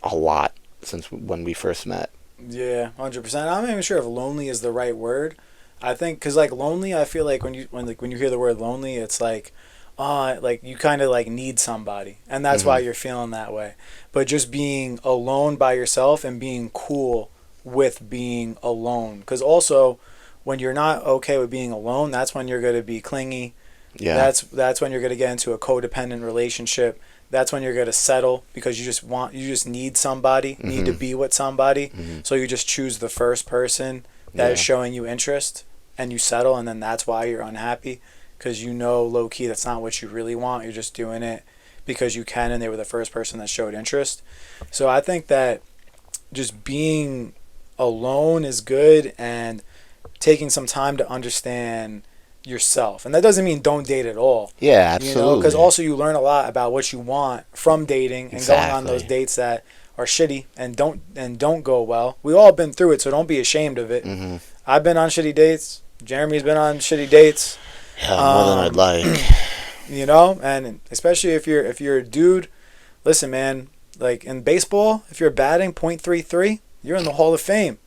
a lot since when we first met. Yeah, 100%. I'm not even sure if lonely is the right word. I think because like lonely, I feel like when you hear the word lonely, it's like, like you kind of like need somebody, and that's why you're feeling that way. But just being alone by yourself and being cool with being alone, because also when you're not okay with being alone, that's when you're gonna be clingy. Yeah. That's when you're gonna get into a codependent relationship. That's when you're gonna settle because you just need somebody, need to be with somebody. So you just choose the first person that is showing you interest, and you settle, and then that's why you're unhappy, because you know low key that's not what you really want. You're just doing it because you can, and they were the first person that showed interest. So I think that just being alone is good, and taking some time to understand yourself. And that doesn't mean don't date at all. Yeah, absolutely. Because also you learn a lot about what you want from dating and going on those dates that are shitty and don't go well. We all been through it, so don't be ashamed of it. I've been on shitty dates. Jeremy's been on shitty dates. Yeah, more than I'd like. You know, and especially if you're a dude, listen, man. Like in baseball, if you're batting .33, you're in the Hall of Fame.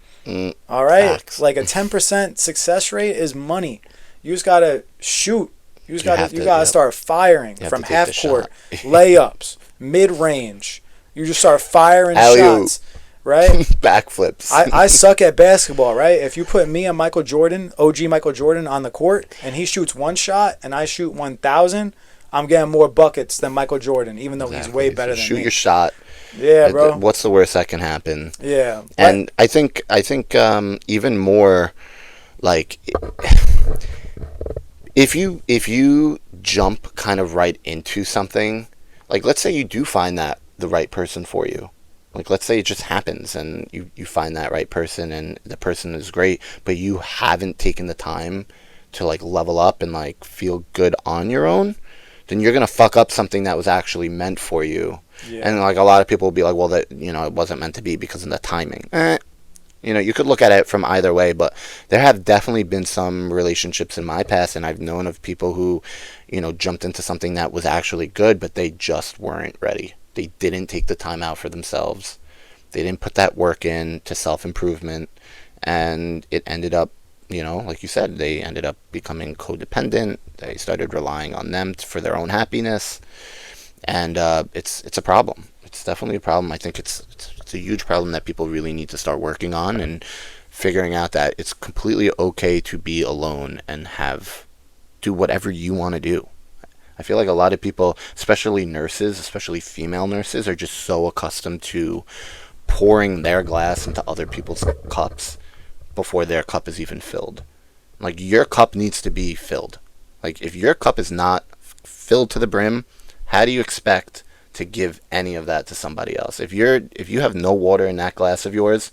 All right, Facts. like a 10% success rate is money. You just gotta shoot. You gotta start firing from half court, layups, mid range. You just start firing shots, right? Backflips. I suck at basketball, right? If you put me and Michael Jordan, OG Michael Jordan, on the court, and he shoots one shot and I shoot 1,000, I'm getting more buckets than Michael Jordan, even though he's way better than me. Shoot your shot. Yeah, bro. What's the worst that can happen? Yeah. And I think even more, like, if you jump kind of right into something, like let's say you do find that the right person for you. Like let's say it just happens and you find that right person and the person is great, but you haven't taken the time to like level up and like feel good on your own, then you're going to fuck up something that was actually meant for you. Yeah. And like a lot of people will be like, well, that, it wasn't meant to be because of the timing. You could look at it from either way, but there have definitely been some relationships in my past, and I've known of people who, jumped into something that was actually good, but they just weren't ready. They didn't take the time out for themselves. They didn't put that work in to self-improvement, and it ended up, like you said, they ended up becoming codependent. They started relying on them for their own happiness, and it's a problem. It's definitely a problem. I think it's a huge problem that people really need to start working on and figuring out that it's completely okay to be alone and do whatever you want to do. I feel like a lot of people, especially nurses, especially female nurses, are just so accustomed to pouring their glass into other people's cups before their cup is even filled. Like, your cup needs to be filled. Like, if your cup is not filled to the brim, how do you expect to give any of that to somebody else? If you have no water in that glass of yours,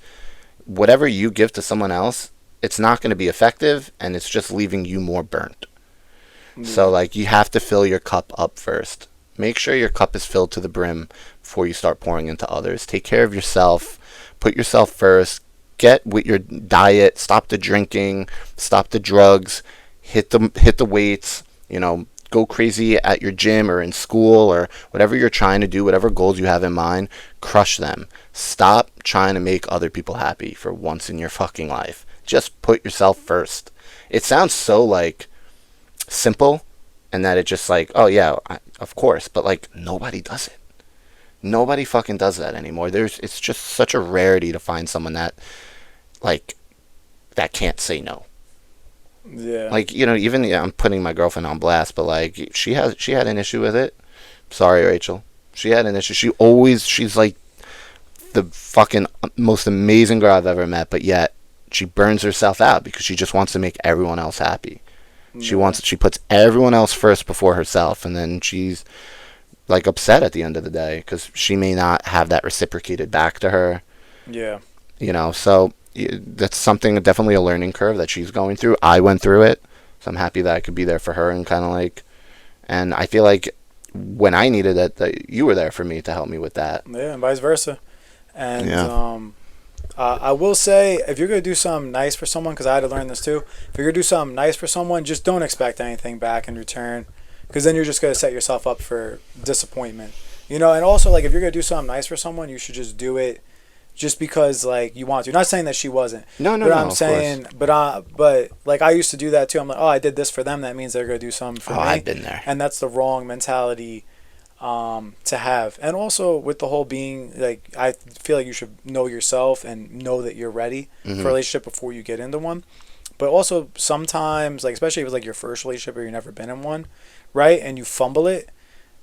whatever you give to someone else, it's not going to be effective, and it's just leaving you more burnt. So like, you have to fill your cup up first. Make sure your cup is filled to the brim before you start pouring into others. Take care of yourself. Put yourself first. Get with your diet. Stop the drinking. Stop the drugs. Hit the weights. Go crazy at your gym or in school or whatever you're trying to do, whatever goals you have in mind, crush them. Stop trying to make other people happy for once in your fucking life. Just put yourself first. It sounds so like simple, and that it just like, oh yeah, of course, but like nobody does it. Nobody fucking does that anymore. It's just such a rarity to find someone that can't say no. Yeah. Like, even I'm putting my girlfriend on blast, but like she had an issue with it. Sorry, Rachel. She had an issue. She's like the fucking most amazing girl I've ever met, but yet she burns herself out because she just wants to make everyone else happy. Yeah. She puts everyone else first before herself, and then she's like upset at the end of the day because she may not have that reciprocated back to her. Yeah. So that's something, definitely a learning curve that she's going through. I went through it, so I'm happy that I could be there for her and kind of like, and I feel like when I needed it, that you were there for me to help me with that. Yeah, and vice versa. And I will say, if you're going to do something nice for someone, because I had to learn this too, if you're going to do something nice for someone, just don't expect anything back in return, because then you're just going to set yourself up for disappointment. And also, like, if you're going to do something nice for someone, you should just do it just because like you want to. Not saying that she wasn't. No, but I'm of saying, course. but like I used to do that too. I'm like, oh, I did this for them. That means they're gonna do something for me. I've been there. And that's the wrong mentality to have. And also with the whole being like, I feel like you should know yourself and know that you're ready for a relationship before you get into one. But also sometimes, like especially if it's like your first relationship or you've never been in one, right? And you fumble it,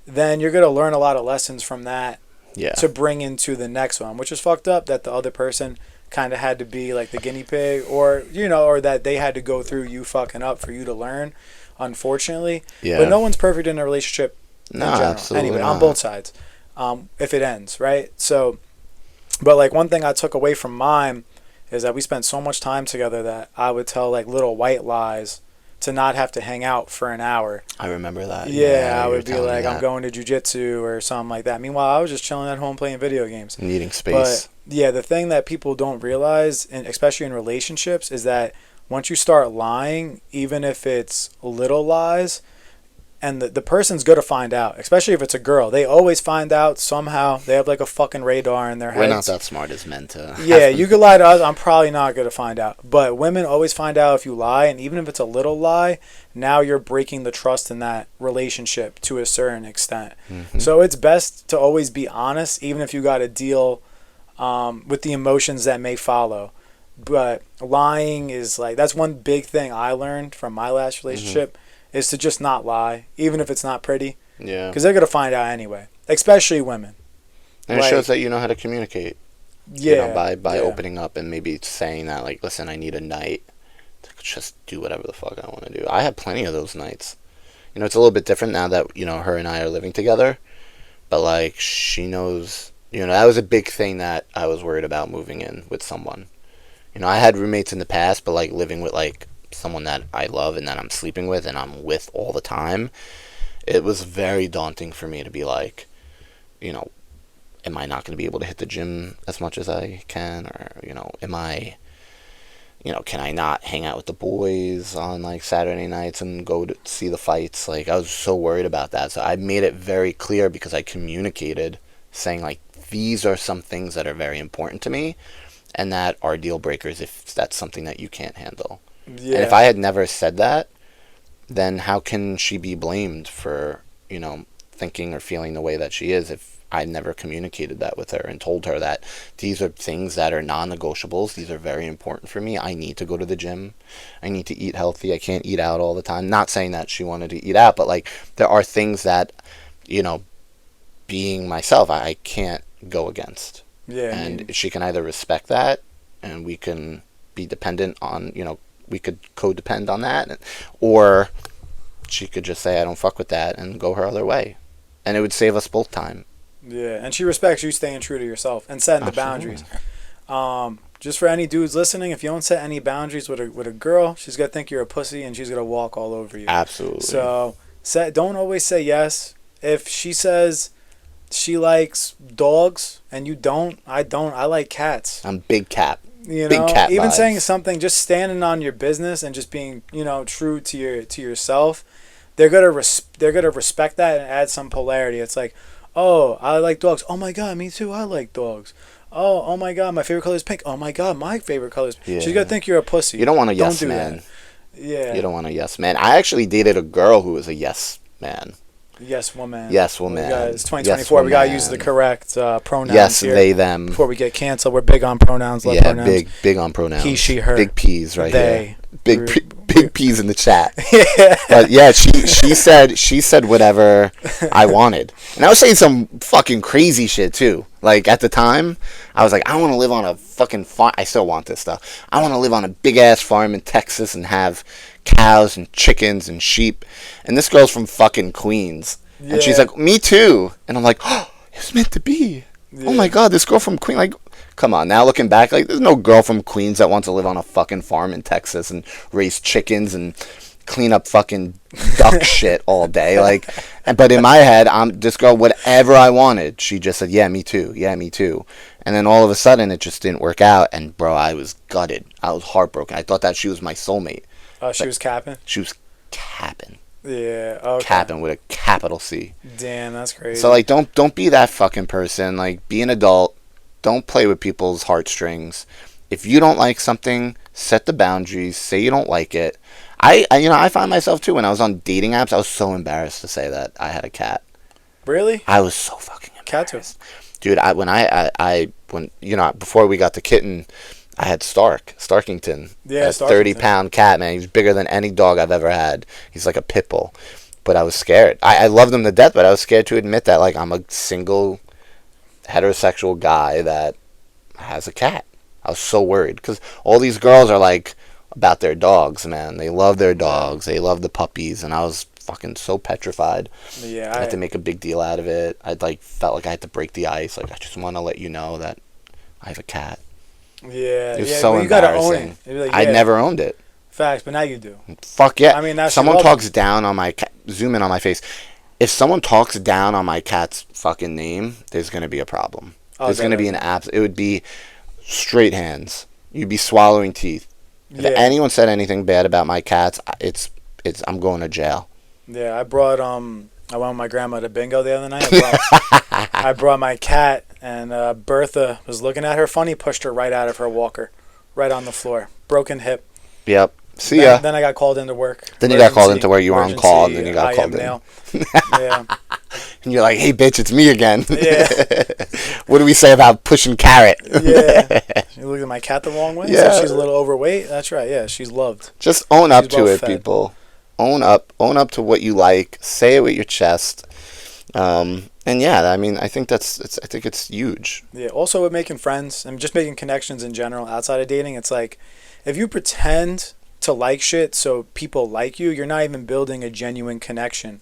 then you're gonna learn a lot of lessons from that. Yeah. To bring into the next one, which is fucked up that the other person kind of had to be like the guinea pig, or or that they had to go through you fucking up for you to learn, unfortunately. Yeah. But no one's perfect in a relationship in general. Absolutely Anyway, not. on both sides, if it ends, right? So, but like one thing I took away from mine is that we spent so much time together that I would tell like little white lies to not have to hang out for an hour. I remember that. Yeah, I you were would be telling me like, I'm that. going to jujitsu or something like that. Meanwhile, I was just chilling at home playing video games. Needing space. But yeah, the thing that people don't realize, and especially in relationships, is that once you start lying, even if it's little lies, and the person's going to find out, especially if it's a girl. They always find out somehow. They have like a fucking radar in their heads. We're not that smart as men to... Yeah, you could lie to us. I'm probably not going to find out. But women always find out if you lie, and even if it's a little lie, now you're breaking the trust in that relationship to a certain extent. Mm-hmm. So it's best to always be honest, even if you got to deal with the emotions that may follow. But lying is like, that's one big thing I learned from my last relationship, is to just not lie, even if it's not pretty. Yeah. Because they're going to find out anyway, especially women. And it shows that you know how to communicate. Yeah. By opening up and maybe saying that, like, listen, I need a night to just do whatever the fuck I want to do. I had plenty of those nights. It's a little bit different now that, her and I are living together. But, like, she knows, that was a big thing that I was worried about moving in with someone. I had roommates in the past, but, like, living with, like, someone that I love and that I'm sleeping with and I'm with all the time, it was very daunting for me to be like, am I not going to be able to hit the gym as much as I can? Or, am I, can I not hang out with the boys on like Saturday nights and go to see the fights? Like, I was so worried about that. So I made it very clear because I communicated saying like, these are some things that are very important to me and that are deal breakers if that's something that you can't handle. Yeah. And if I had never said that, then how can she be blamed for, thinking or feeling the way that she is if I never communicated that with her and told her that these are things that are non-negotiables. These are very important for me. I need to go to the gym. I need to eat healthy. I can't eat out all the time. Not saying that she wanted to eat out, but like there are things that, being myself, I can't go against. Yeah. And she can either respect that and we can be dependent on, we could codepend on that, or she could just say, I don't fuck with that, and go her other way. And it would save us both time. Yeah, and she respects you staying true to yourself and setting the boundaries. Just for any dudes listening, if you don't set any boundaries with a girl, she's going to think you're a pussy and she's going to walk all over you. Absolutely. So don't always say yes. If she says she likes dogs and you don't, I like cats. I'm big cat. Big cat even vibes. Saying something, just standing on your business and just being, true to yourself, they're gonna respect that and add some polarity. It's like, oh, I like dogs. Oh my god, me too. I like dogs. Oh my god, my favorite color is pink. Oh my god, my favorite color is. Yeah. She's gonna think you're a pussy. You don't want a yes do man. That. Yeah. You don't want a yes man. I actually dated a girl who was a yes man. Yes, woman. Yes, woman. It's 2024. We gotta use the correct pronouns. Yes, here. they, them. Before we get canceled, we're big on pronouns. Love pronouns. big on pronouns. He, she, her. Big P's right they, here. Big P's in the chat. But yeah, she said whatever I wanted, and I was saying some fucking crazy shit too. Like at the time, I was like, I want to live on a fucking farm. I still want this stuff. I want to live on a big ass farm in Texas and have cows and chickens and sheep. And this girl's from fucking Queens. Yeah. And she's like, me too. And I'm like, oh, it was meant to be. Yeah. Oh my god, this girl from Queens. Like, come on. Now looking back, like, there's no girl from Queens that wants to live on a fucking farm in Texas and raise chickens and clean up fucking duck shit all day. Like, but in my head, I'm this girl, whatever I wanted. She just said, yeah, me too. Yeah, me too. And then all of a sudden, it just didn't work out. And bro, I was gutted. I was heartbroken. I thought that she was my soulmate. Oh, she was capping? She was capping. Yeah, okay. Capping with a capital C. Damn, that's crazy. So, like, don't be that fucking person. Like, be an adult. don't play with people's heartstrings. If you don't like something, set the boundaries. Say you don't like it. I find myself too when I was on dating apps. I was so embarrassed to say that I had a cat. Really? I was so fucking Cat too. embarrassed, dude. When before we got the kitten, I had Starkington. Yeah, a 30-pound cat, man. He was bigger than any dog I've ever had. He's like a pit bull. But I was scared. I loved him to death, but I was scared to admit that, like, I'm a single heterosexual guy that has a cat. I was so worried because all these girls are like about their dogs, man. They love their dogs. They love the puppies, and I was fucking so petrified. Yeah, I had to make a big deal out of it. I felt like I had to break the ice. Like, I just want to let you know that I have a cat. Yeah, It was so you gotta own embarrassing. it. Like, I never owned it. Facts, but now you do. Fuck yeah. I mean, that's someone talks down on my cat. Zoom in on my face. If someone talks down on my cat's fucking name, there's gonna be a problem. There's gonna be an It would be straight hands. You'd be swallowing teeth. If anyone said anything bad about my cats, I'm going to jail. Yeah, I went with my grandma to bingo the other night. I brought my cat, and Bertha was looking at her funny, pushed her right out of her walker, right on the floor. Broken hip. Yep. See ya. Then I got called into work. Then you got called into where you were on call, and then you got called in. Yeah. And you're like, hey, bitch, it's me again. Yeah. What do we say about pushing carrot? Yeah. You look at my cat the wrong way? Yeah. So she's a little overweight? That's right. Yeah, she's loved. Just own up She's to well it, fed. people. Own up to what you like. Say it with your chest. And yeah, I mean, I think it's huge. Yeah. Also with making friends and just making connections in general outside of dating, it's like if you pretend to like shit so people like you, you're not even building a genuine connection.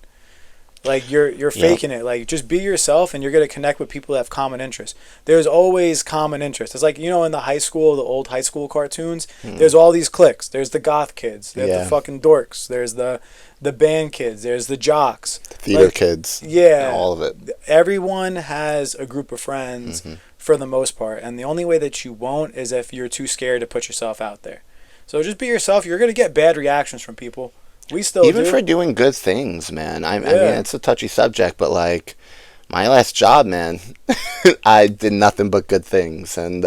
Like you're faking it. Like just be yourself, and you're gonna connect with people that have common interests. There's always common interests. It's like, in the the old high school cartoons. There's all these cliques. There's the goth kids. There's the fucking dorks. There's the band kids. There's the jocks. Theater kids. Yeah. All of it. Everyone has a group of friends for the most part, and the only way that you won't is if you're too scared to put yourself out there. So just be yourself. You're gonna get bad reactions from people. We still even do. for doing good things, man. I mean, it's a touchy subject, but like my last job, man, I did nothing but good things, and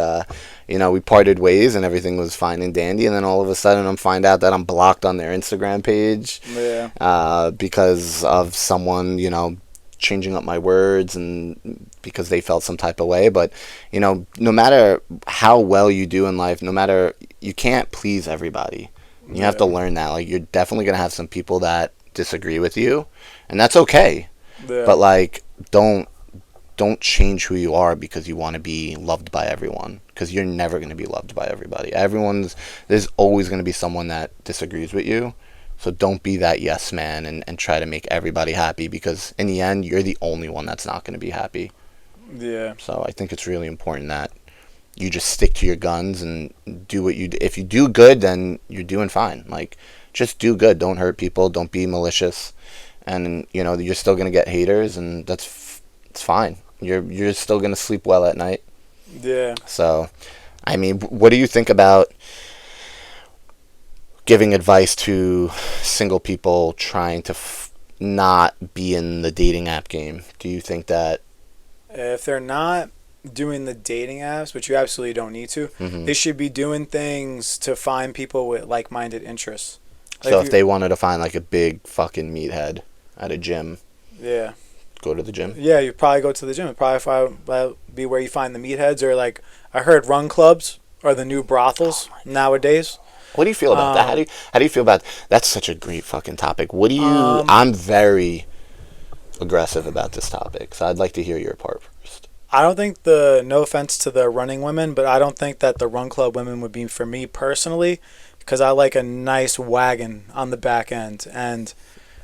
we parted ways, and everything was fine and dandy, and then all of a sudden, I'm find out that I'm blocked on their Instagram page, because of someone, changing up my words, and because they felt some type of way. But no matter how well you do in life, you can't please everybody. You have to learn that. Like, you're definitely going to have some people that disagree with you, and that's okay. Yeah. But, like, don't change who you are because you want to be loved by everyone, because you're never going to be loved by everybody. There's always going to be someone that disagrees with you. So don't be that yes man and try to make everybody happy, because in the end, you're the only one that's not going to be happy. Yeah. So I think it's really important that you just stick to your guns and do what you do. If you do good, then you're doing fine. Like, just do good. Don't hurt people. Don't be malicious. And, you're still going to get haters, and it's fine. You're still going to sleep well at night. Yeah. So, I mean, what do you think about giving advice to single people trying to not be in the dating app game? Do you think that if they're not doing the dating apps, which you absolutely don't need to, they should be doing things to find people with like-minded interests. Like so if they wanted to find like a big fucking meathead at a gym, go to the gym? Yeah, you probably go to the gym. It'd probably be where you find the meatheads, or like I heard run clubs are the new brothels nowadays. What do you feel about that? How do you feel about that's such a great fucking topic. What do you I'm very aggressive about this topic, so I'd like to hear your part first. I don't think no offense to the running women, but I don't think that the run club women would be for me personally, because I like a nice wagon on the back end. And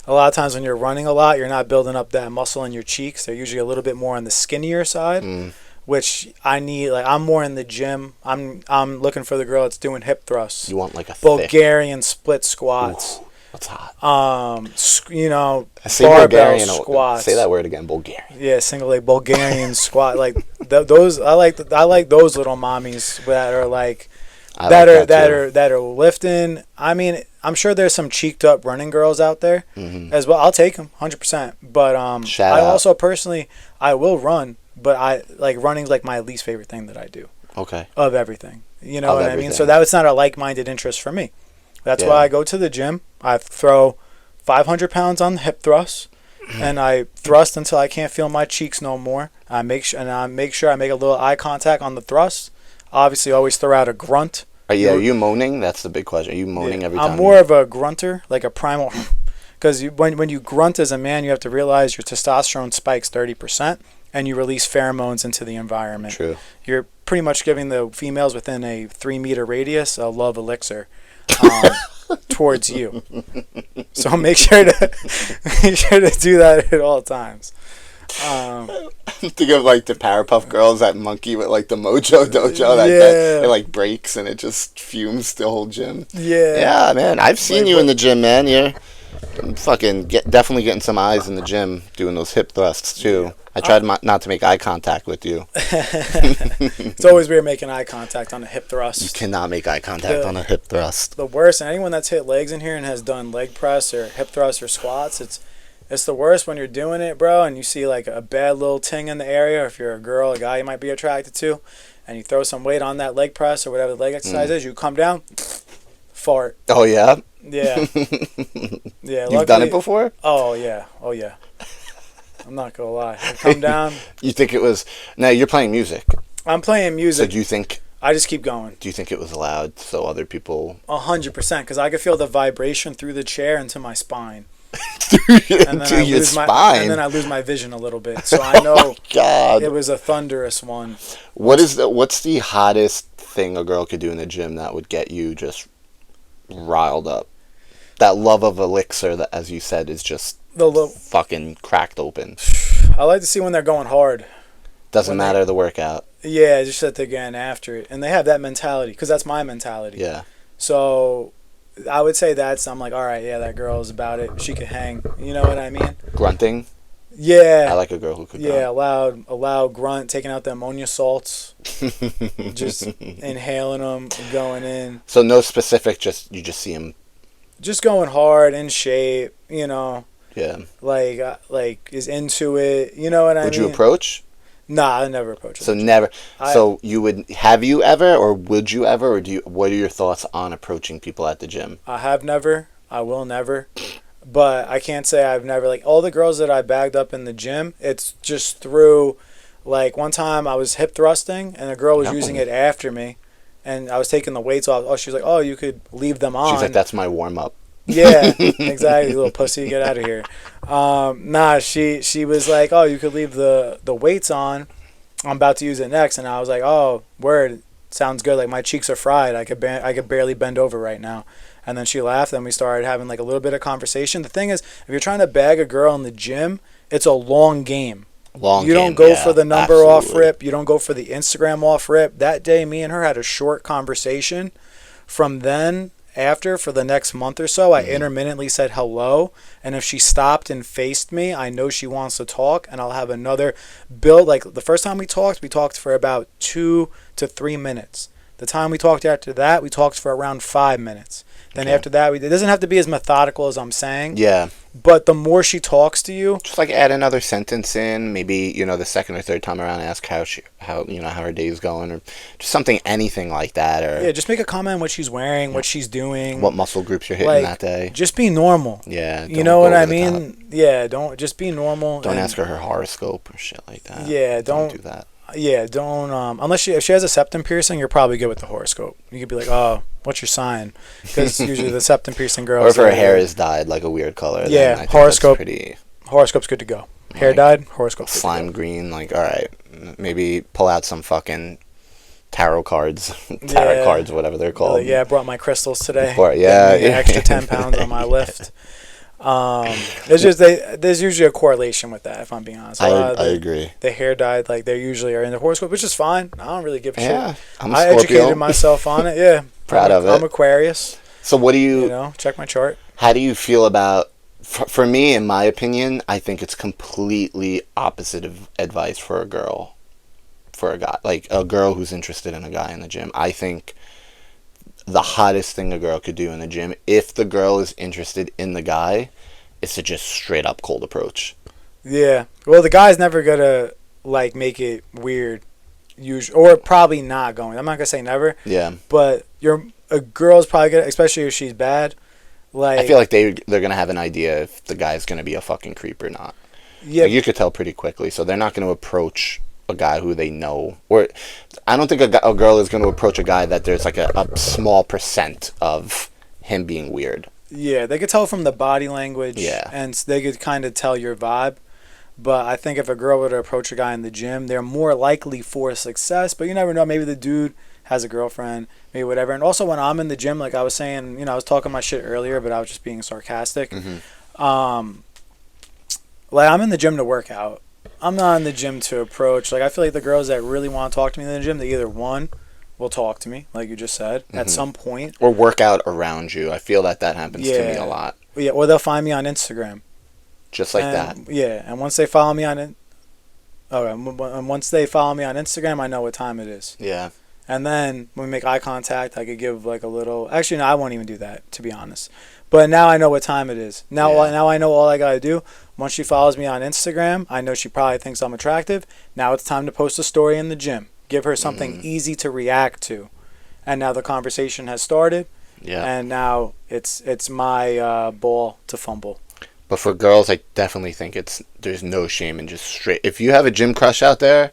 a lot of times when you're running a lot, you're not building up that muscle in your cheeks. They're usually a little bit more on the skinnier side, which I need. Like, I'm more in the gym. I'm looking for the girl that's doing hip thrusts. You want like a Bulgarian split squats. Ooh, that's hot. I say barbell Bulgarian. squats. Say that word again, Bulgarian. Yeah, single leg Bulgarian squat. Like those, I like those little mommies that are like that are lifting. I mean, I'm sure there's some cheeked up running girls out there as well. I'll take them 100%. But I also personally, I will run but I like running's like my least favorite thing that I do Okay. of everything. You know Of what I mean? So everything. that's not a like-minded interest for me. That's Yeah. why I go to the gym. I throw 500 pounds on the hip thrust, and I thrust until I can't feel my cheeks no more. I make sure I make a little eye contact on the thrust. Obviously, always throw out a grunt. Are you moaning? That's the big question. Are you moaning Yeah. every time? I'm more of a grunter, like a primal. Because when you grunt as a man, you have to realize your testosterone spikes 30%, and you release pheromones into the environment. True. You're pretty much giving the females within a 3-meter radius a love elixir towards you. So make sure to do that at all times. Think of like the Powerpuff Girls, that monkey with like the Mojo Dojo that it like breaks and it just fumes the whole gym. Yeah. Yeah, man. I've seen you in the gym, man. You're fucking definitely getting some eyes in the gym doing those hip thrusts too. I tried not to make eye contact with you. It's always weird making eye contact on a hip thrust. You cannot make eye contact on a hip thrust. The worst, and anyone that's hit legs in here and has done leg press or hip thrust or squats, it's the worst when you're doing it, bro, and you see like a bad little ting in the area, or if you're a girl, a guy you might be attracted to, and you throw some weight on that leg press or whatever the leg exercise is, you come down, fart. Oh yeah. Yeah. Yeah. You've done it before? Oh yeah. I'm not gonna lie. I come down. You think it was? No, you're playing music. I'm playing So music. do you think? I just keep going. Do you think it was allowed so other people? 100%, because I could feel the vibration through the chair into my spine. To your spine. And then I lose my vision a little bit. So I know God. it was a thunderous one. What's the hottest thing a girl could do in the gym that would get you just riled up? That love of elixir that, as you said, is just fucking cracked open. I like to see when they're going hard. Doesn't matter the workout. Yeah, just that they're getting after it. And they have that mentality, because that's my mentality. Yeah. So I would say I'm like, all right, yeah, that girl's about it. She could hang. You know what I mean? Grunting. Yeah. I like a girl who could Yeah, grunt. a loud grunt, taking out the ammonia salts, just inhaling them, going in. So no specific, you just see him. Just going hard, in shape, you know. Yeah. Like is into it. You know what I mean? Would you approach? Nah, I never approach her. So never. So you would, have you ever, or would you ever, or what are your thoughts on approaching people at the gym? I have never. I will never. But I can't say I've never, like, all the girls that I bagged up in the gym, it's just through, like, one time I was hip thrusting, and a girl was using it after me, and I was taking the weights off. Oh, she was like, oh, you could leave them on. She's like, that's my warm-up. Yeah, exactly, little pussy, get out of here. Nah, she was like, oh, you could leave the weights on. I'm about to use it next, and I was like, oh, word, sounds good. Like, my cheeks are fried. I could barely bend over right now. And then she laughed, and we started having like a little bit of conversation. The thing is, if you're trying to bag a girl in the gym, it's a long game. You don't go for the number off rip. You don't go for the Instagram off rip. That day, me and her had a short conversation. From then, after, for the next month or so, I intermittently said hello. And if she stopped and faced me, I know she wants to talk, and I'll have another build. Like, the first time we talked for about 2 to 3 minutes. The time we talked after that, we talked for around 5 minutes. Then after that, it doesn't have to be as methodical as I'm saying. Yeah. But the more she talks to you, just like add another sentence in, maybe, the second or third time around, ask how her day's going, or just something, anything like that, or just make a comment on what she's wearing, what she's doing, what muscle groups you're hitting that day. Just be normal. Yeah. You know what I mean? Yeah. Don't just be normal. Don't ask her horoscope or shit like that. Yeah. Don't do that. Yeah, don't. Unless if she has a septum piercing, you're probably good with the horoscope. You could be like, "Oh, what's your sign?" Because usually the septum piercing girls. Or if her hair is dyed like a weird color. Yeah, then I think horoscope. That's horoscope's good to go. Hair dyed, horoscope. Slime green, like, all right, maybe pull out some fucking tarot cards, cards, whatever they're called. Yeah, I brought my crystals today. Extra 10 pounds on my lift. There's usually a correlation with that, if I'm being honest. I agree. The hair dyed, like, they usually are in the horoscope, which is fine. I don't really give a shit. I educated myself on it. Yeah, proud of it. I'm Aquarius. So what do you? Check my chart. How do you feel about? For me, in my opinion, I think it's completely opposite of advice for a girl, for a guy, like a girl who's interested in a guy in the gym. I think the hottest thing a girl could do in the gym, if the girl is interested in the guy, is to just straight up cold approach. Yeah. Well, the guy's never gonna like make it weird, or probably not going. I'm not gonna say never. Yeah. But a girl's probably gonna, especially if she's bad. Like I feel like they're gonna have an idea if the guy's gonna be a fucking creep or not. Yeah, like, you could tell pretty quickly, so they're not gonna approach a guy who they know, or I don't think a girl is gonna approach a guy that there's like a small percent of him being weird. Yeah, they could tell from the body language. Yeah. And they could kind of tell your vibe. But I think if a girl were to approach a guy in the gym, they're more likely for success. But you never know. Maybe the dude has a girlfriend, maybe whatever. And also when I'm in the gym, like I was saying, I was talking my shit earlier, but I was just being sarcastic. Mm-hmm. Like I'm in the gym to work out. I'm not in the gym to approach. Like I feel like the girls that really want to talk to me in the gym, they either one will talk to me, like you just said, at some point, or work out around you. I feel that happens to me a lot. Yeah, or they'll find me on Instagram. Just like that. Yeah, and once they follow me on it, and once they follow me on Instagram, I know what time it is. Yeah. And then when we make eye contact, I could give like a little. Actually, no, I won't even do that, to be honest. But now I know what time it is. Now I know all I gotta do. Once she follows me on Instagram, I know she probably thinks I'm attractive. Now it's time to post a story in the gym. Give her something easy to react to. And now the conversation has started. Yeah. And now it's my ball to fumble. But for girls, I definitely think there's no shame in just straight. If you have a gym crush out there,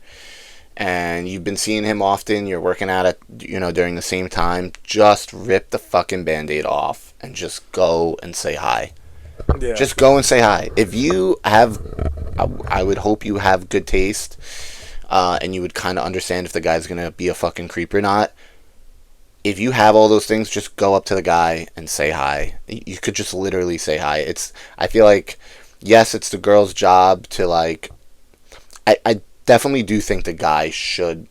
and you've been seeing him often, you're working out at during the same time, just rip the fucking Band-Aid off and just go and say hi. Yeah. Just go and say hi. If you have, I would hope you have good taste, and you would kind of understand if the guy's gonna be a fucking creep or not. If you have all those things, just go up to the guy and say hi. You could just literally say hi. I feel like, yes, it's the girl's job to like. I definitely do think the guy should,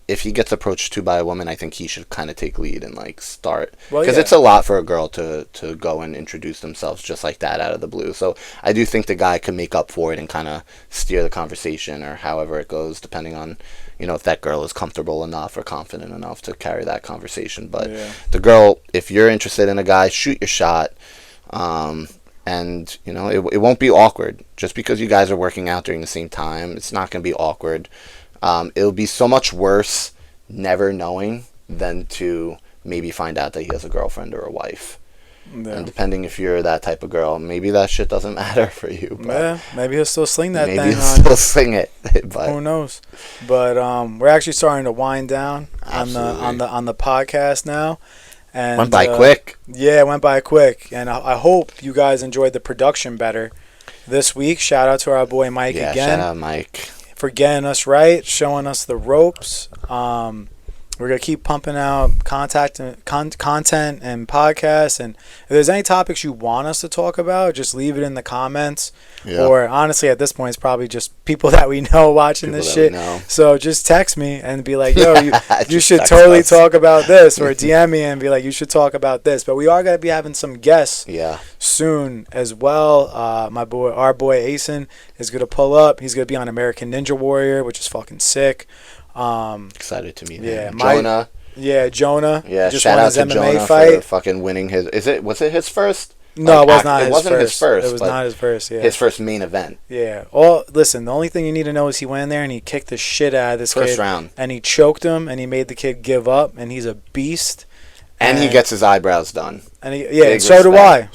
if he gets approached to by a woman, I think he should kind of take lead and like start, because it's a lot for a girl to go and introduce themselves just like that out of the blue. So I do think the guy can make up for it and kind of steer the conversation, or however it goes, depending on if that girl is comfortable enough or confident enough to carry that conversation. But the girl, if you're interested in a guy, shoot your shot. And it won't be awkward just because you guys are working out during the same time. It's not going to be awkward. It'll be so much worse never knowing than to maybe find out that he has a girlfriend or a wife. Yeah. And depending if you're that type of girl, maybe that shit doesn't matter for you. But yeah, maybe he'll still sling that thing. Maybe he'll still sling it. But who knows? But we're actually starting to wind down on the podcast now. And went by quick. Yeah, it went by quick. And I hope you guys enjoyed the production better this week. Shout out to our boy Mike again. Shout out Mike. For getting us right, showing us the ropes. We're going to keep pumping out content and podcasts. And if there's any topics you want us to talk about, just leave it in the comments. Yeah. Or honestly, at this point, it's probably just people that we know watching this shit. So just text me and be like, yo, you should totally talk about this. Or DM me and be like, you should talk about this. But we are going to be having some guests soon as well. Our boy Asen is going to pull up. He's going to be on American Ninja Warrior, which is fucking sick. Excited to meet him. Jonah. Jonah. Yeah, just shout won out his to MMA Jonah fight. for fucking winning his. Was it his first? No, it was not. It wasn't his first. It was not his first. Yeah, his first main event. Yeah. Listen. The only thing you need to know is he went in there and he kicked the shit out of this first kid. round, and he choked him and he made the kid give up. And he's a beast. And he gets his eyebrows done. And so do I.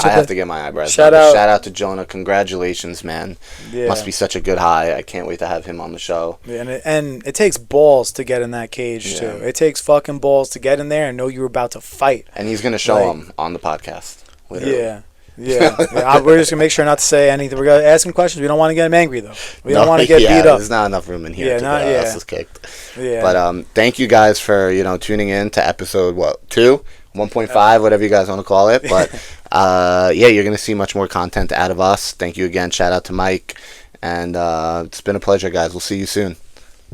I have to get my eyebrows done. Shout out to Jonah. Congratulations, man. Yeah. Must be such a good high. I can't wait to have him on the show. Yeah, and it takes balls to get in that cage, too. It takes fucking balls to get in there and know you're about to fight. And he's going to show him on the podcast. Literally. Yeah. We're just going to make sure not to say anything. We're going to ask him questions. We don't want to get him angry, though. We don't want to get beat up. There's not enough room in here to get us kicked. Yeah. But thank you guys for, tuning in to episode, 2? 1.5, whatever you guys want to call it. But, you're going to see much more content out of us. Thank you again. Shout out to Mike. And it's been a pleasure, guys. We'll see you soon.